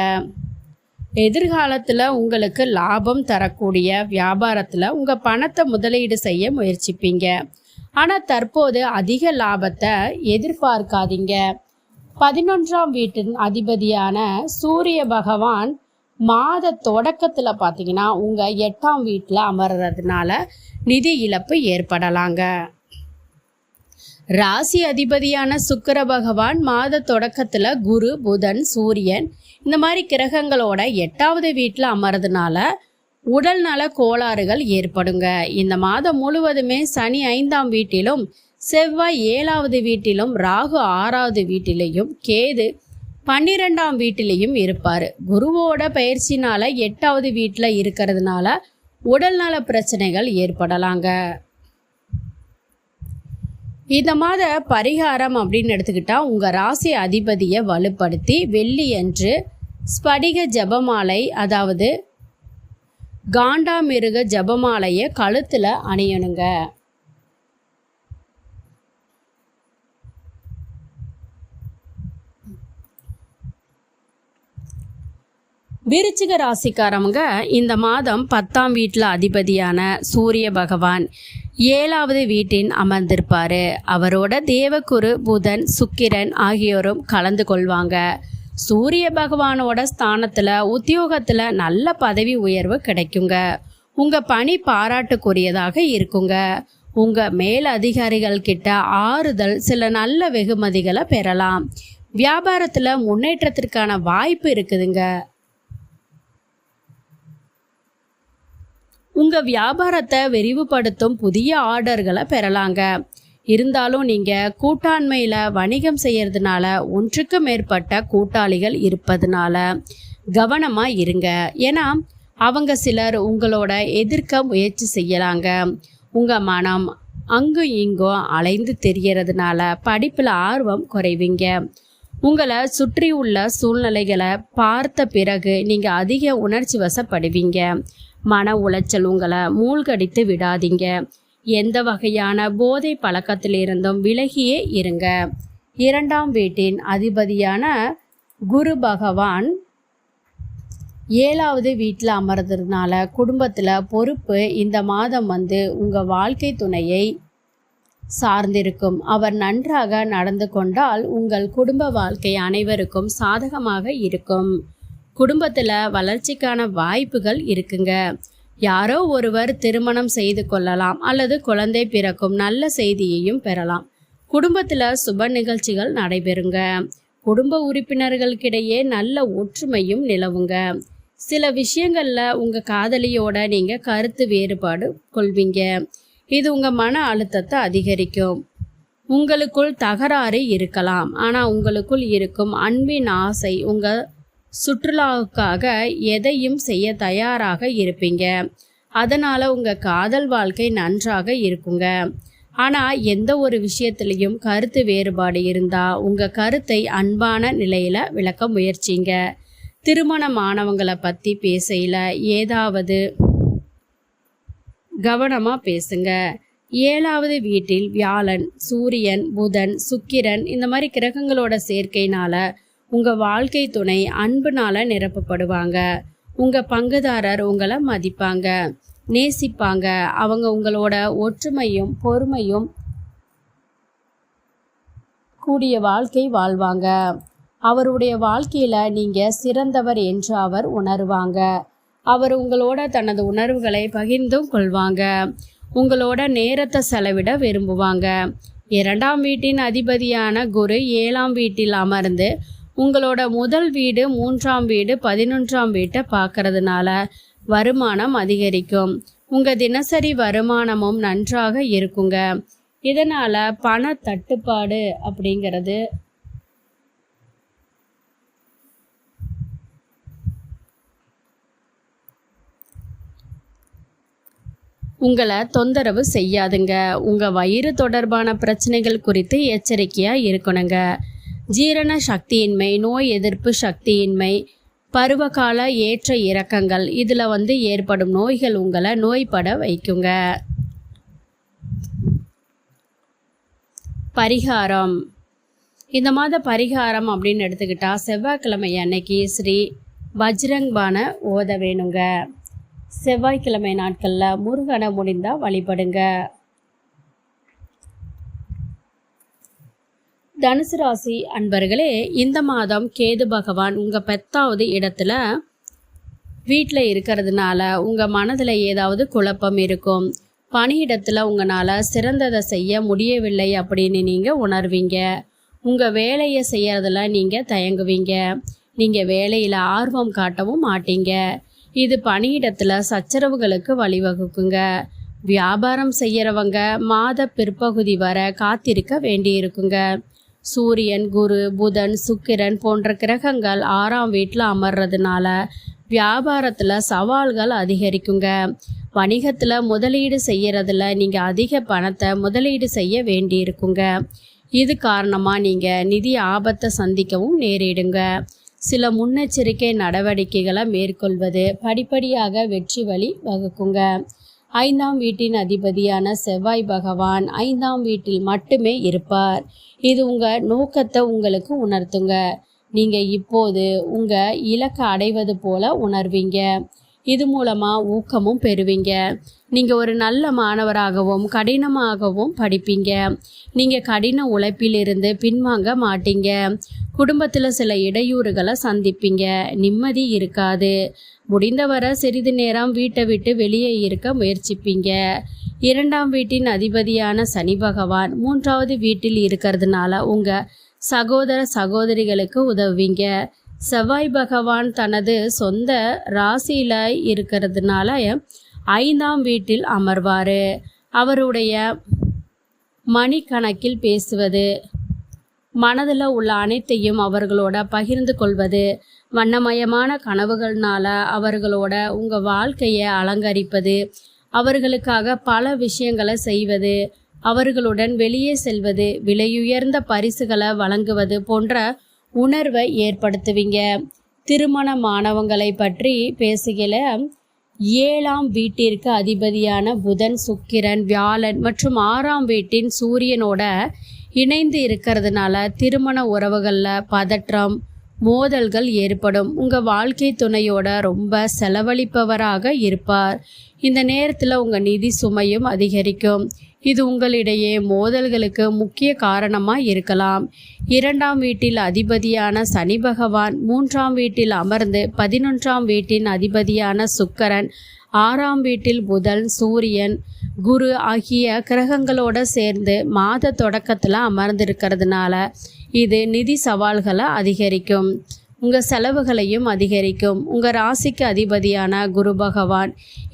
எதிர்காலத்தில் உங்களுக்கு லாபம் தரக்கூடிய வியாபாரத்தில் உங்கள் பணத்தை முதலீடு செய்ய முயற்சிப்பீங்க. ஆனால் தற்போது அதிக லாபத்தை எதிர்பார்க்காதீங்க. 11ஆம் வீட்டின் அதிபதியான சூரிய பகவான் மாத தொடக்கத்தில் பார்த்தீங்கன்னா உங்கள் 8ஆம் வீட்டில் அமர்றதுனால நிதி இழப்பு ஏற்படலாங்க. ராசி அதிபதியான சுக்கிர பகவான் மாத தொடக்கத்தில் குரு, புதன், சூரியன் இந்த மாதிரி கிரகங்களோட 8வது வீட்டில் அமர்றதுனால உடல் நல கோளாறுகள் ஏற்படுங்க. இந்த மாதம் முழுவதுமே சனி 5ஆம் வீட்டிலும், செவ்வாய் 7வது வீட்டிலும், ராகு 6வது வீட்டிலையும், கேது 12ஆம் வீட்டிலையும் இருப்பார். குருவோட பயிற்சினால 8வது வீட்டில் இருக்கிறதுனால உடல் நல பிரச்சனைகள் ஏற்படலாங்க. இந்த மாத பரிகாரம் அப்படின்னு எடுத்துக்கிட்டா உங்கள் ராசி அதிபதியை வலுப்படுத்தி வெள்ளியன்று ஸ்படிக ஜபமாலை, அதாவது காண்டாமிருக ஜபமாலையை கழுத்தில் அணியணுங்க. விருச்சிக ராசிக்காரவங்க இந்த மாதம் 10ஆம் வீட்டில் அதிபதியான சூரிய பகவான் 7வது வீட்டின் அமர்ந்திருப்பார். அவரோட தேவகுரு, புதன், சுக்கிரன் ஆகியோரும் கலந்து கொள்வாங்க. சூரிய பகவானோட ஸ்தானத்தில் உத்தியோகத்தில் நல்ல பதவி உயர்வு கிடைக்குங்க. உங்கள் பணி பாராட்டுக்குரியதாக இருக்குங்க. உங்கள் மேல் அதிகாரிகள் கிட்ட ஆறுதல், சில நல்ல வெகுமதிகளை பெறலாம். வியாபாரத்தில் முன்னேற்றத்திற்கான வாய்ப்பு இருக்குதுங்க. உங்கள் வியாபாரத்தை விரிவுபடுத்தும் புதிய ஆர்டர்களை பெறலாங்க. இருந்தாலும் நீங்கள் கூட்டாண்மையில் வணிகம் செய்கிறதுனால ஒன்றுக்கு மேற்பட்ட கூட்டாளிகள் இருப்பதுனால கவனமாக இருங்க. ஏன்னா அவங்க சிலர் உங்களோட எதிர்க்க முயற்சி செய்யலாங்க. உங்கள் மனம் அங்கும் இங்கும் அலைந்து தெரியறதுனால படிப்பில் ஆர்வம் குறைவீங்க. உங்களை சுற்றி உள்ள சூழ்நிலைகளை பார்த்த பிறகு நீங்கள் அதிக உணர்ச்சி வசப்படுவீங்க. மன உளைச்சல் உங்களை மூழ்கடித்து விடாதீங்க. எந்த வகையான போதை பழக்கத்திலிருந்தும் விலகியே இருங்க. 2ஆம் வீட்டின் அதிபதியான குரு பகவான் 7வது வீட்டில் அமர்றதுனால குடும்பத்தில் பொறுப்பு இந்த மாதம் உங்கள் வாழ்க்கை துணையை சார்ந்திருக்கும். அவர் நன்றாக நடந்து கொண்டால் உங்கள் குடும்ப வாழ்க்கை அனைவருக்கும் சாதகமாக இருக்கும். குடும்பத்தில் வளர்ச்சிக்கான வாய்ப்புகள் இருக்குங்க. யாரோ ஒருவர் திருமணம் செய்து கொள்ளலாம் அல்லது குழந்தை பிறக்கும் நல்ல செய்தியையும் பெறலாம். குடும்பத்தில் சுப நிகழ்ச்சிகள் நடைபெறுங்க. குடும்ப உறுப்பினர்களுக்கிடையே நல்ல ஒற்றுமையும் நிலவுங்க. சில விஷயங்களில் உங்கள் காதலியோட நீங்கள் கருத்து வேறுபாடு கொள்வீங்க. இது உங்கள் மன அழுத்தத்தை அதிகரிக்கும். உங்களுக்குள் தகராறு இருக்கலாம். ஆனால் உங்களுக்குள் இருக்கும் அன்பின் ஆசை உங்கள் சுற்றுலாவுக்காக எதையும் செய்ய தயாராக இருப்பீங்க. அதனால் உங்கள் காதல் வாழ்க்கை நன்றாக இருக்குங்க. ஆனால் எந்த ஒரு விஷயத்துலையும் கருத்து வேறுபாடு இருந்தால் உங்கள் கருத்தை அன்பான நிலையில் விளக்க முயற்சிங்க. திருமணமானவங்களை பற்றி பேசையில் ஏதாவது கவனமாக பேசுங்க. 7வது வீட்டில் வியாழன், சூரியன், புதன், சுக்கிரன் இந்த மாதிரி கிரகங்களோட சேர்க்கையினால் உங்கள் வாழ்க்கை துணை அன்புனால் நிரப்பப்படுவாங்க. உங்கள் பங்குதாரர் உங்களை மதிப்பாங்க, நேசிப்பாங்க. அவங்க உங்களோட ஒற்றுமையும் பொறுமையும் கூடிய வாழ்க்கை வாழ்வாங்க. அவருடைய வாழ்க்கையில் நீங்கள் சிறந்தவர் என்று அவர் உணர்வாங்க. அவர் உங்களோட தனது உணர்வுகளை பகிர்ந்தும் கொள்வாங்க. உங்களோட நேரத்தை செலவிட விரும்புவாங்க. 2ஆம் வீட்டின் அதிபதியான குரு 7ஆம் வீட்டில் அமர்ந்து உங்களோட முதல் வீடு, 3ஆம் வீடு, 11ஆம் வீட்டை பார்க்கறதுனால வருமானம் அதிகரிக்கும். உங்கள் தினசரி வருமானமும் நன்றாக இருக்குங்க. இதனால் பண தட்டுப்பாடு அப்படிங்கிறது உங்களை தொந்தரவு செய்யாதுங்க. உங்கள் வயிறு தொடர்பான பிரச்சனைகள் குறித்து எச்சரிக்கையாக இருக்கணுங்க. ஜீரண சக்தியின்மை, நோய் எதிர்ப்பு சக்தியின்மை, பருவகால ஏற்ற இறக்கங்கள் இதில் ஏற்படும் நோய்கள் உங்களை நோய்பட வைக்குங்க. பரிகாரம். இந்த மாத பரிகாரம் அப்படின்னு எடுத்துக்கிட்டால் செவ்வாய்க்கிழமை அன்னைக்கு ஸ்ரீ பஜ்ரங்பான ஓத வேணுங்க. செவ்வாய்க்கிழமை நாட்களில் முருகனை முடிந்தால் வழிபடுங்க. தனுசு ராசி அன்பர்களே, இந்த மாதம் கேது பகவான் உங்கள் 10வது இடத்துல வீட்டில் இருக்கிறதுனால உங்கள் மனதில் ஏதாவது குழப்பம் இருக்கும். பணியிடத்தில் உங்களால் சிறந்ததை செய்ய முடியவில்லை அப்படின்னு நீங்கள் உணர்வீங்க. உங்கள் வேலையை செய்யறதுல நீங்கள் தயங்குவீங்க. நீங்கள் வேலையில் ஆர்வம் காட்டவும் மாட்டீங்க. இது பணியிடத்தில் சச்சரவுகளுக்கு வழிவகுக்குங்க. வியாபாரம் செய்கிறவங்க மாத பிற்பகுதி வர காத்திருக்க வேண்டியிருக்குங்க. சூரியன், குரு, புதன், சுக்கிரன் போன்ற கிரகங்கள் 6ஆம் வீட்டில் அமர்றதுனால வியாபாரத்தில் சவால்கள் அதிகரிக்குங்க. வணிகத்தில் முதலீடு செய்கிறதுல நீங்கள் அதிக பணத்தை முதலீடு செய்ய வேண்டியிருக்குங்க. இது காரணமாக நீங்கள் நிதி ஆபத்தை சந்திக்கவும் நேரிடுங்க. சில முன்னெச்சரிக்கை நடவடிக்கைகளை மேற்கொள்வது படிப்படியாக வெற்றி வழி வகுக்குங்க. 5ஆம் வீட்டின் அதிபதியான செவ்வாய் பகவான் 5ஆம் வீட்டில் மட்டுமே இருப்பார். இது உங்கள் நோக்கத்தை உங்களுக்கு உணர்த்துங்க. நீங்கள் இப்போது உங்கள் இலக்கை அடைவது போல உணர்வீங்க. இது மூலமாக ஊக்கமும் பெறுவீங்க. நீங்கள் ஒரு நல்ல மாணவராகவும் கடினமாகவும் படிப்பீங்க. நீங்கள் கடின உழைப்பிலிருந்து பின்வாங்க மாட்டீங்க. குடும்பத்தில் சில இடையூறுகளை சந்திப்பீங்க. நிம்மதி இருக்காது. முடிந்தவரை சிறிது நேரம் வீட்டை விட்டு வெளியே இருக்க முயற்சிப்பீங்க. 2ஆம் வீட்டின் அதிபதியான சனி பகவான் 3வது வீட்டில் இருக்கிறதுனால உங்கள் சகோதர சகோதரிகளுக்கு உதவுவீங்க. செவ்வாய் பகவான் தனது சொந்த ராசியில் இருக்கிறதுனால 5ஆம் வீட்டில் அமர்வார். அவருடைய மணிக்கணக்கில் பேசுவது, மனதில் உள்ள அனைத்தையும் அவர்களோட பகிர்ந்து கொள்வது, வண்ணமயமான கனவுகள்னால அவர்களோட உங்கள் வாழ்க்கையை அலங்கரிப்பது, அவர்களுக்காக பல விஷயங்களை செய்வது, அவர்களுடன் வெளியே செல்வது, விலையுயர்ந்த பரிசுகளை வழங்குவது போன்ற உணர்வை ஏற்படுத்துவீங்க. திருமணமானவங்களை பற்றி பேசுகிற 7ஆம் வீட்டிற்கு அதிபதியான புதன், சுக்கிரன், வியாழன் மற்றும் 6ஆம் வீட்டின் சூரியனோட இணைந்து இருக்கிறதுனால திருமண உறவுகளில் பதற்றம், மோதல்கள் ஏற்படும். உங்கள் வாழ்க்கை துணையோட ரொம்ப செலவழிப்பவராக இருப்பார். இந்த நேரத்தில் உங்கள் நிதி சுமையும் அதிகரிக்கும். இது உங்களிடையே மோதல்களுக்கு முக்கிய காரணமாக இருக்கலாம். 2ஆம் வீட்டில் அதிபதியான சனி பகவான் 3ஆம் வீட்டில் அமர்ந்து 11ஆம் வீட்டின் அதிபதியான சுக்கிரன், 6ஆம் வீட்டில் புதன், சூரியன், குரு ஆகிய கிரகங்களோடு சேர்ந்து மாத தொடக்கத்தில் அமர்ந்திருக்கிறதுனால இது நிதி சவால்களை அதிகரிக்கும். உங்கள் செலவுகளையும் அதிகரிக்கும். உங்கள் ராசிக்கு அதிபதியான குரு பகவான்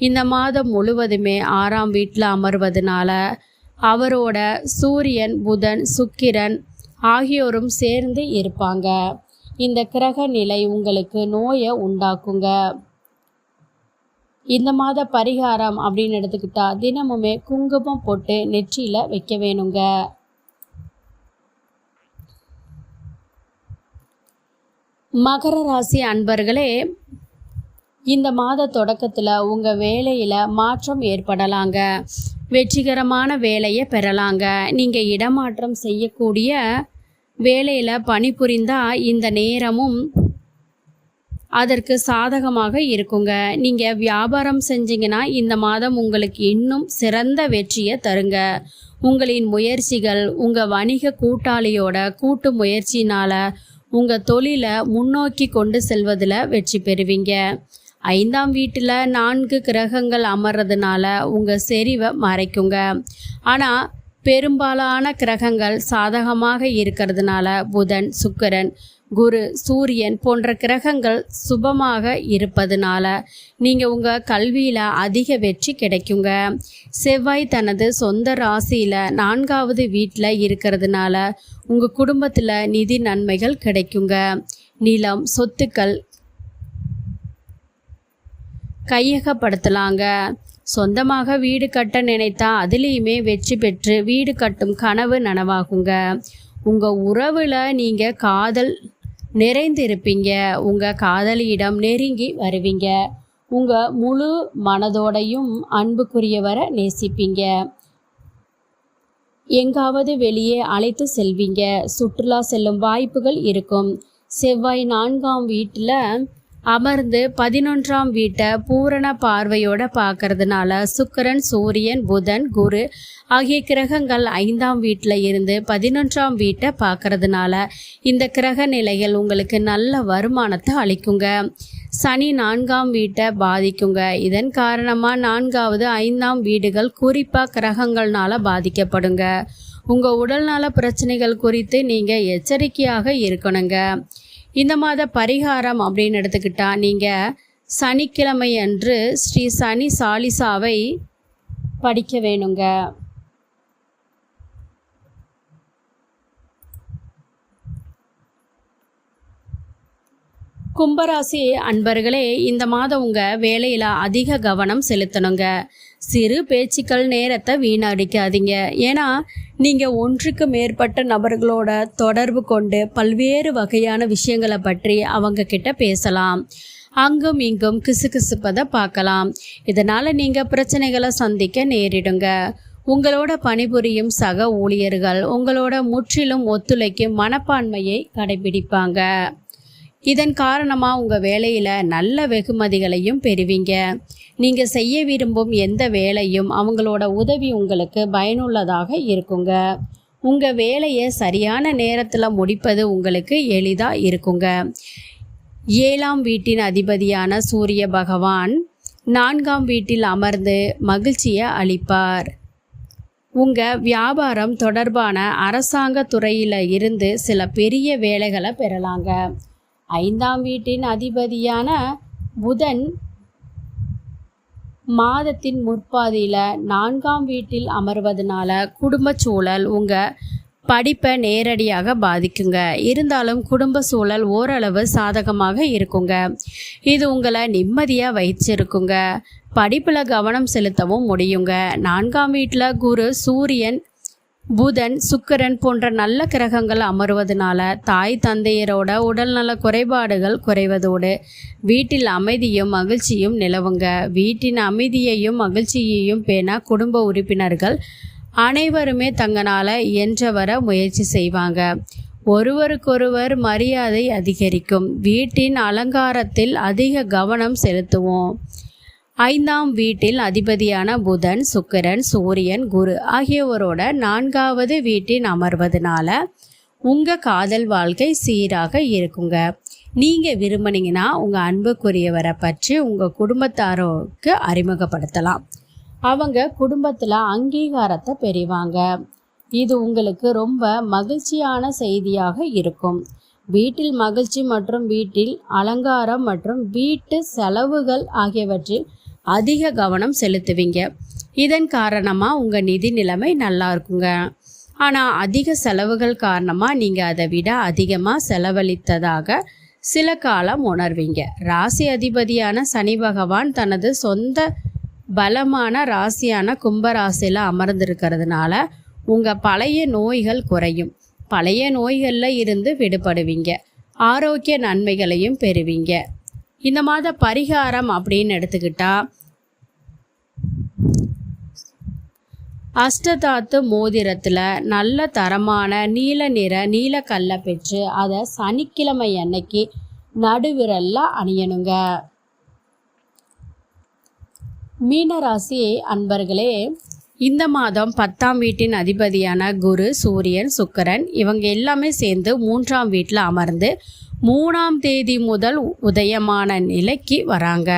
இந்த மாதம் முழுவதுமே 6ஆம் வீட்டில் அமர்வதனால அவரோட சூரியன், புதன், சுக்கிரன் ஆகியோரும் சேர்ந்து இருப்பாங்க. இந்த கிரக நிலை உங்களுக்கு நோயை உண்டாக்குங்க. இந்த மாத பரிகாரம் அப்படின்னு எடுத்துக்கிட்டா தினமுமே குங்குமம் போட்டு நெற்றியில் வைக்க வேணுங்க. மகர ராசி அன்பர்களே, இந்த மாத தொடக்கத்தில் உங்கள் வேலையில் மாற்றம் ஏற்படலாங்க. வெற்றிகரமான வேலையை பெறலாங்க. நீங்கள் இடமாற்றம் செய்யக்கூடிய வேலையில் பணிபுரிந்தால் இந்த நேரமும் அதற்கு சாதகமாக இருக்குங்க. நீங்கள் வியாபாரம் செஞ்சீங்கன்னா இந்த மாதம் உங்களுக்கு இன்னும் சிறந்த வெற்றியை தருங்க. உங்களின் முயற்சிகள் உங்கள் வணிக கூட்டாளியோட கூட்டு முயற்சினால் உங்கள் தொழிலை முன்னோக்கி கொண்டு செல்வதில் வெற்றி பெறுவீங்க. 5ஆம் வீட்டில் 4 கிரகங்கள் அமர்றதுனால உங்கள் செறிவை மறைக்குங்க. ஆனால் பெரும்பாலான கிரகங்கள் சாதகமாக இருக்கிறதுனால புதன், சுக்கிரன், குரு, சூரியன் போன்ற கிரகங்கள் சுபமாக இருப்பதுனால நீங்கள் உங்கள் கல்வியில் அதிக வெற்றி கிடைக்குங்க. செவ்வாய் தனது சொந்த ராசியில் 4ஆவது வீட்டில் இருக்கிறதுனால உங்கள் குடும்பத்தில் நிதி நன்மைகள் கிடைக்குங்க. நிலம், சொத்துக்கள் கையகப்படுத்தலாங்க. சொந்தமாக வீடு கட்ட நினைத்தா அதுலேயுமே வெற்றி பெற்று வீடு கட்டும் கனவு நனவாகுங்க. உங்கள் உறவில் நீங்கள் காதல் நிறைந்திருப்பீங்க. உங்கள் காதலியிடம் நெருங்கி வருவீங்க. உங்கள் முழு மனதோடையும் அன்புக்குரியவரை நேசிப்பீங்க. எங்காவது வெளியே அழைத்து செல்வீங்க. சுற்றுலா செல்லும் வாய்ப்புகள் இருக்கும். செவ்வாய் 4ஆம் வீட்டில் அமர்ந்து 11ஆம் வீட்டை பூரண பார்வையோட பார்க்கறதுனால சுக்கிரன், சூரியன், புதன், குரு ஆகிய கிரகங்கள் 5ஆம் வீட்டில் இருந்து 11ஆம் வீட்டை பார்க்கறதுனால இந்த கிரக நிலைகள் உங்களுக்கு நல்ல வருமானத்தை அளிக்குங்க. சனி 4ஆம் வீட்டை பாதிக்குங்க. இதன் காரணமாக 4வது 5ஆம் வீடுகள் குறிப்பாக கிரகங்கள்னால பாதிக்கப்படுங்க. உங்கள் உடல்நல பிரச்சனைகள் குறித்து நீங்கள் எச்சரிக்கையாக இருக்கணுங்க. இந்த மாத பரிகாரம் அப்படின்னு எடுத்துக்கிட்டா நீங்கள் சனிக்கிழமை அன்று ஸ்ரீ சனி சாலிசாவை படிக்க வேணுங்க. கும்பராசி அன்பர்களே, இந்த மாதம் உங்கள் வேலையில் அதிக கவனம் செலுத்தணுங்க. சிறு பேச்சுக்கள் நேரத்தை வீணடிக்காதீங்க. ஏன்னா நீங்கள் ஒன்றுக்கு மேற்பட்ட நபர்களோட தொடர்பு கொண்டு பல்வேறு வகையான விஷயங்களை பற்றி அவங்க கிட்ட பேசலாம். அங்கும் இங்கும் கிசுகிசுப்பதை பார்க்கலாம். இதனால் நீங்கள் பிரச்சனைகளை சந்திக்க நேரிடுங்க. உங்களோட பணிபுரியும் சக ஊழியர்கள் உங்களோட முற்றிலும் ஒத்துழைக்கும் மனப்பான்மையை கடைபிடிப்பாங்க. இதன் காரணமாக உங்கள் வேலையில் நல்ல வெகுமதிகளையும் பெறுவீங்க. நீங்கள் செய்ய விரும்பும் எந்த வேலையும் அவங்களோட உதவி உங்களுக்கு பயனுள்ளதாக இருக்குங்க. உங்கள் வேலையை சரியான நேரத்தில் முடிப்பது உங்களுக்கு எளிதாக இருக்குங்க. 7ஆம் வீட்டின் அதிபதியான சூரிய பகவான் 4ஆம் வீட்டில் அமர்ந்து மகிழ்ச்சியை அளிப்பார். உங்கள் வியாபாரம் தொடர்பான அரசாங்க துறையில் இருந்து சில பெரிய வேலைகளை பெறலாங்க. 5ஆம் வீட்டின் அதிபதியான புதன் மாதத்தின் முற்பாதியில் 4ஆம் வீட்டில் அமர்வதனால குடும்ப சூழல் உங்கள் படிப்பை நேரடியாக பாதிக்குங்க. இருந்தாலும் குடும்ப சூழல் ஓரளவு சாதகமாக இருக்குங்க. இது உங்களை நிம்மதியாக வைச்சிருக்குங்க. படிப்பில் கவனம் செலுத்தவும் முடியுங்க. 4ஆம் வீட்டில் குரு, சூரியன், புதன், சுக்கிரன் போன்ற நல்ல கிரகங்கள் அமர்வதனால தாய் தந்தையரோட உடல்நல குறைபாடுகள் குறைவதோடு வீட்டில் அமைதியும் மகிழ்ச்சியும் நிலவுங்க. வீட்டின் அமைதியையும் மகிழ்ச்சியையும் பேண குடும்ப உறுப்பினர்கள் அனைவருமே தங்களால இயன்றவரை முயற்சி செய்வாங்க. ஒருவருக்கொருவர் மரியாதை அதிகரிக்கும். வீட்டின் அலங்காரத்தில் அதிக கவனம் செலுத்துவோம். 5ஆம் வீட்டில் அதிபதியான புதன், சுக்கிரன், சூரியன், குரு ஆகியோரோட 4ஆவது வீட்டின் அமர்வதனால உங்கள் காதல் வாழ்க்கை சீராக இருக்குங்க. நீங்கள் விரும்பினீங்கன்னா உங்கள் அன்புக்குரியவரை பற்றி உங்கள் குடும்பத்தாரோருக்கு அறிமுகப்படுத்தலாம். அவங்க குடும்பத்தில் அங்கீகாரத்தை பெறுவாங்க. இது உங்களுக்கு ரொம்ப மகிழ்ச்சியான செய்தியாக இருக்கும். வீட்டில் மகிழ்ச்சி மற்றும் வீட்டில் அலங்காரம் மற்றும் வீட்டு செலவுகள் ஆகியவற்றில் அதிக கவனம் செலுத்துவீங்க. இதன் காரணமாக உங்கள் நிதி நிலைமை நல்லா இருக்குங்க. ஆனால் அதிக செலவுகள் காரணமாக நீங்கள் அதை விட அதிகமாக செலவழித்ததாக சில காலம் உணர்வீங்க. ராசி அதிபதியான சனி பகவான் தனது சொந்த பலமான ராசியான கும்பராசியில் அமர்ந்திருக்கிறதுனால உங்கள் பழைய நோய்கள் குறையும். பழைய நோய்களில் இருந்து விடுபடுவீங்க. ஆரோக்கிய நன்மைகளையும் பெறுவீங்க. இந்த மாத பரிகாரம் அப்படின்னு எடுத்துக்கிட்டா அஷ்டதாத்து மோதிரத்தில் நல்ல தரமான நீல நிற நீலக்கல்லை பெற்று அதை சனிக்கிழமை அன்னைக்கு நடுவிரல்ல அணியணுங்க. மீனராசி அன்பர்களே, இந்த மாதம் 10ஆம் வீட்டின் அதிபதியான குரு, சூரியன், சுக்கிரன் இவங்க எல்லாமே சேர்ந்து 3ஆம் வீட்டில் அமர்ந்து 3ஆம் தேதி முதல் உதயமான நிலைக்கு வராங்க.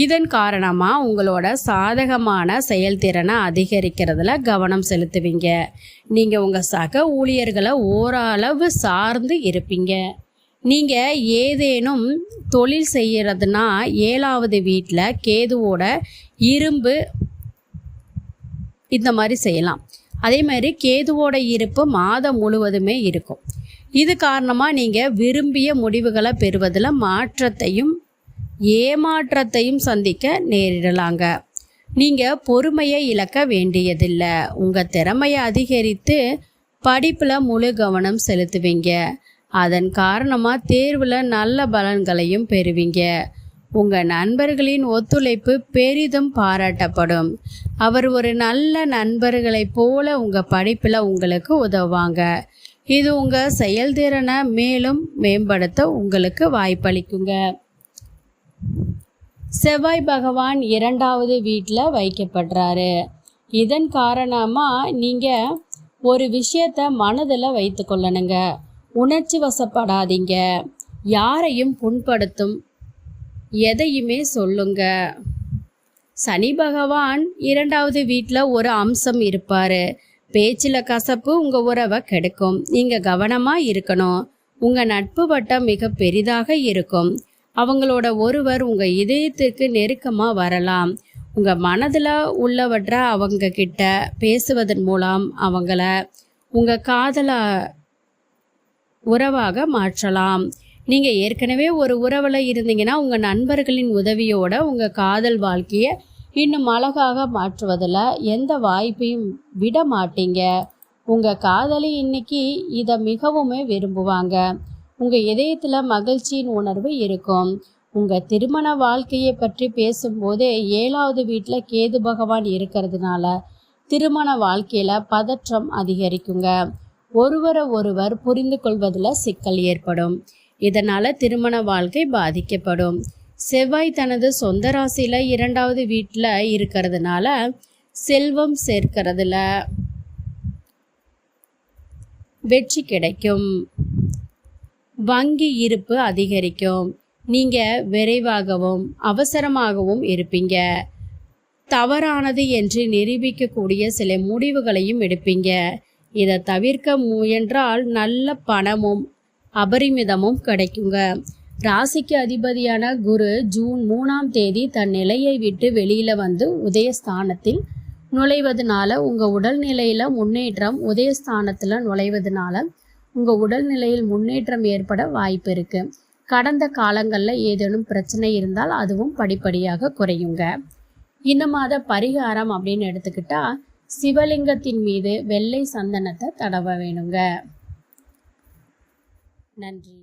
இதன் காரணமாக உங்களோட சாதகமான செயல்திறனை அதிகரிக்கிறதுல கவனம் செலுத்துவீங்க. நீங்கள் உங்கள் சக ஊழியர்களை ஓரளவு சார்ந்து இருப்பீங்க. நீங்கள் ஏதேனும் தொழில் செய்கிறதுனா 7ஆவது வீட்டில் கேதுவோட இரும்பு இந்த மாதிரி செய்யலாம். அதே மாதிரி கேதுவோட இருப்பு மாதம் முழுவதுமே இருக்கும். இது காரணமாக நீங்கள் விரும்பிய முடிவுகளை பெறுவதில் மாற்றத்தையும் ஏமாற்றத்தையும் சந்திக்க நேரிடலாங்க. நீங்கள் பொறுமையை இழக்க வேண்டியதில்லை. உங்கள் திறமையை அதிகரித்து படிப்பில் முழு கவனம் செலுத்துவீங்க. அதன் காரணமாக தேர்வில் நல்ல பலன்களையும் பெறுவீங்க. உங்கள் நண்பர்களின் ஒத்துழைப்பு பெரிதும் பாராட்டப்படும். அவர் ஒரு நல்ல நண்பர்களைப் போல உங்கள் படிப்பில் உங்களுக்கு உதவுவாங்க. இது உங்கள் செயல்திறனை மேலும் மேம்படுத்த உங்களுக்கு வாய்ப்பளிக்குங்க. செவ்வாய் பகவான் 2ஆவது வீட்டில் வைக்கப்படுறாரு. இதன் காரணமாக நீங்கள் ஒரு விஷயத்தை மனதில் வைத்து கொள்ளணுங்க. உணர்ச்சி வசப்படாதீங்க. யாரையும் புண்படுத்தும் எதையுமே சொல்லுங்க. சனி பகவான் 2ஆவது வீட்டில் ஒரு அம்சம் இருப்பார். பேச்சில் கசப்பு உங்கள் உறவை கெடுக்கும். நீங்கள் கவனமாக இருக்கணும். உங்கள் நட்பு வட்டம் மிக பெரிதாக இருக்கும். அவங்களோட ஒருவர் உங்கள் இதயத்திற்கு நெருக்கமாக வரலாம். உங்கள் மனதில் உள்ளவற்றை அவங்க கிட்ட பேசுவதன் மூலம் அவங்கள உங்கள் காதல உறவாக மாற்றலாம். நீங்கள் ஏற்கனவே ஒரு உறவில் இருந்தீங்கன்னா உங்கள் நண்பர்களின் உதவியோட உங்கள் காதல் வாழ்க்கையை இன்னும் அழகாக மாற்றுவதில் எந்த வாய்ப்பையும் விட மாட்டீங்க. உங்கள் காதலி இன்னைக்கு இதை மிகவுமே விரும்புவாங்க. உங்கள் இதயத்தில் மகிழ்ச்சியின் உணர்வு இருக்கும். உங்கள் திருமண வாழ்க்கையை பற்றி பேசும்போதே 7ஆவது வீட்டில் கேது பகவான் இருக்கிறதுனால திருமண வாழ்க்கையில் பதற்றம் அதிகரிக்குங்க. ஒருவரை ஒருவர் புரிந்து கொள்வதில் சிக்கல் ஏற்படும். இதனால் திருமண வாழ்க்கை பாதிக்கப்படும். செவ்வாய் தனது சொந்த ராசியில் 2ஆவது வீட்டில் இருக்கிறதுனால செல்வம் சேர்க்கிறதுல வெற்றி கிடைக்கும். வங்கி இருப்பு அதிகரிக்கும். நீங்கள் விரைவாகவும் அவசரமாகவும் இருப்பீங்க. தவறானது என்று நிரூபிக்கக்கூடிய சில முடிவுகளையும் எடுப்பீங்க. இதை தவிர்க்க முயன்றால் நல்ல பணமும் அபரிமிதமும் கிடைக்குங்க. ராசிக்கு அதிபதியான குரு ஜூன் 3ஆம் தேதி தன் நிலையை விட்டு வெளியில் வந்து உதயஸ்தானத்தில் நுழைவதனால உங்கள் உடல்நிலையில் முன்னேற்றம், உதயஸ்தானத்தில் நுழைவதனால உங்கள் உடல்நிலையில் முன்னேற்றம் ஏற்பட வாய்ப்பு இருக்குது. கடந்த காலங்களில் ஏதேனும் பிரச்சனை இருந்தால் அதுவும் படிப்படியாக குறையுங்க. இந்த மாத பரிகாரம் அப்படின்னு எடுத்துக்கிட்டா சிவலிங்கத்தின் மீது வெள்ளை சந்தனத்தை தடவ வேணுங்க. நன்றி.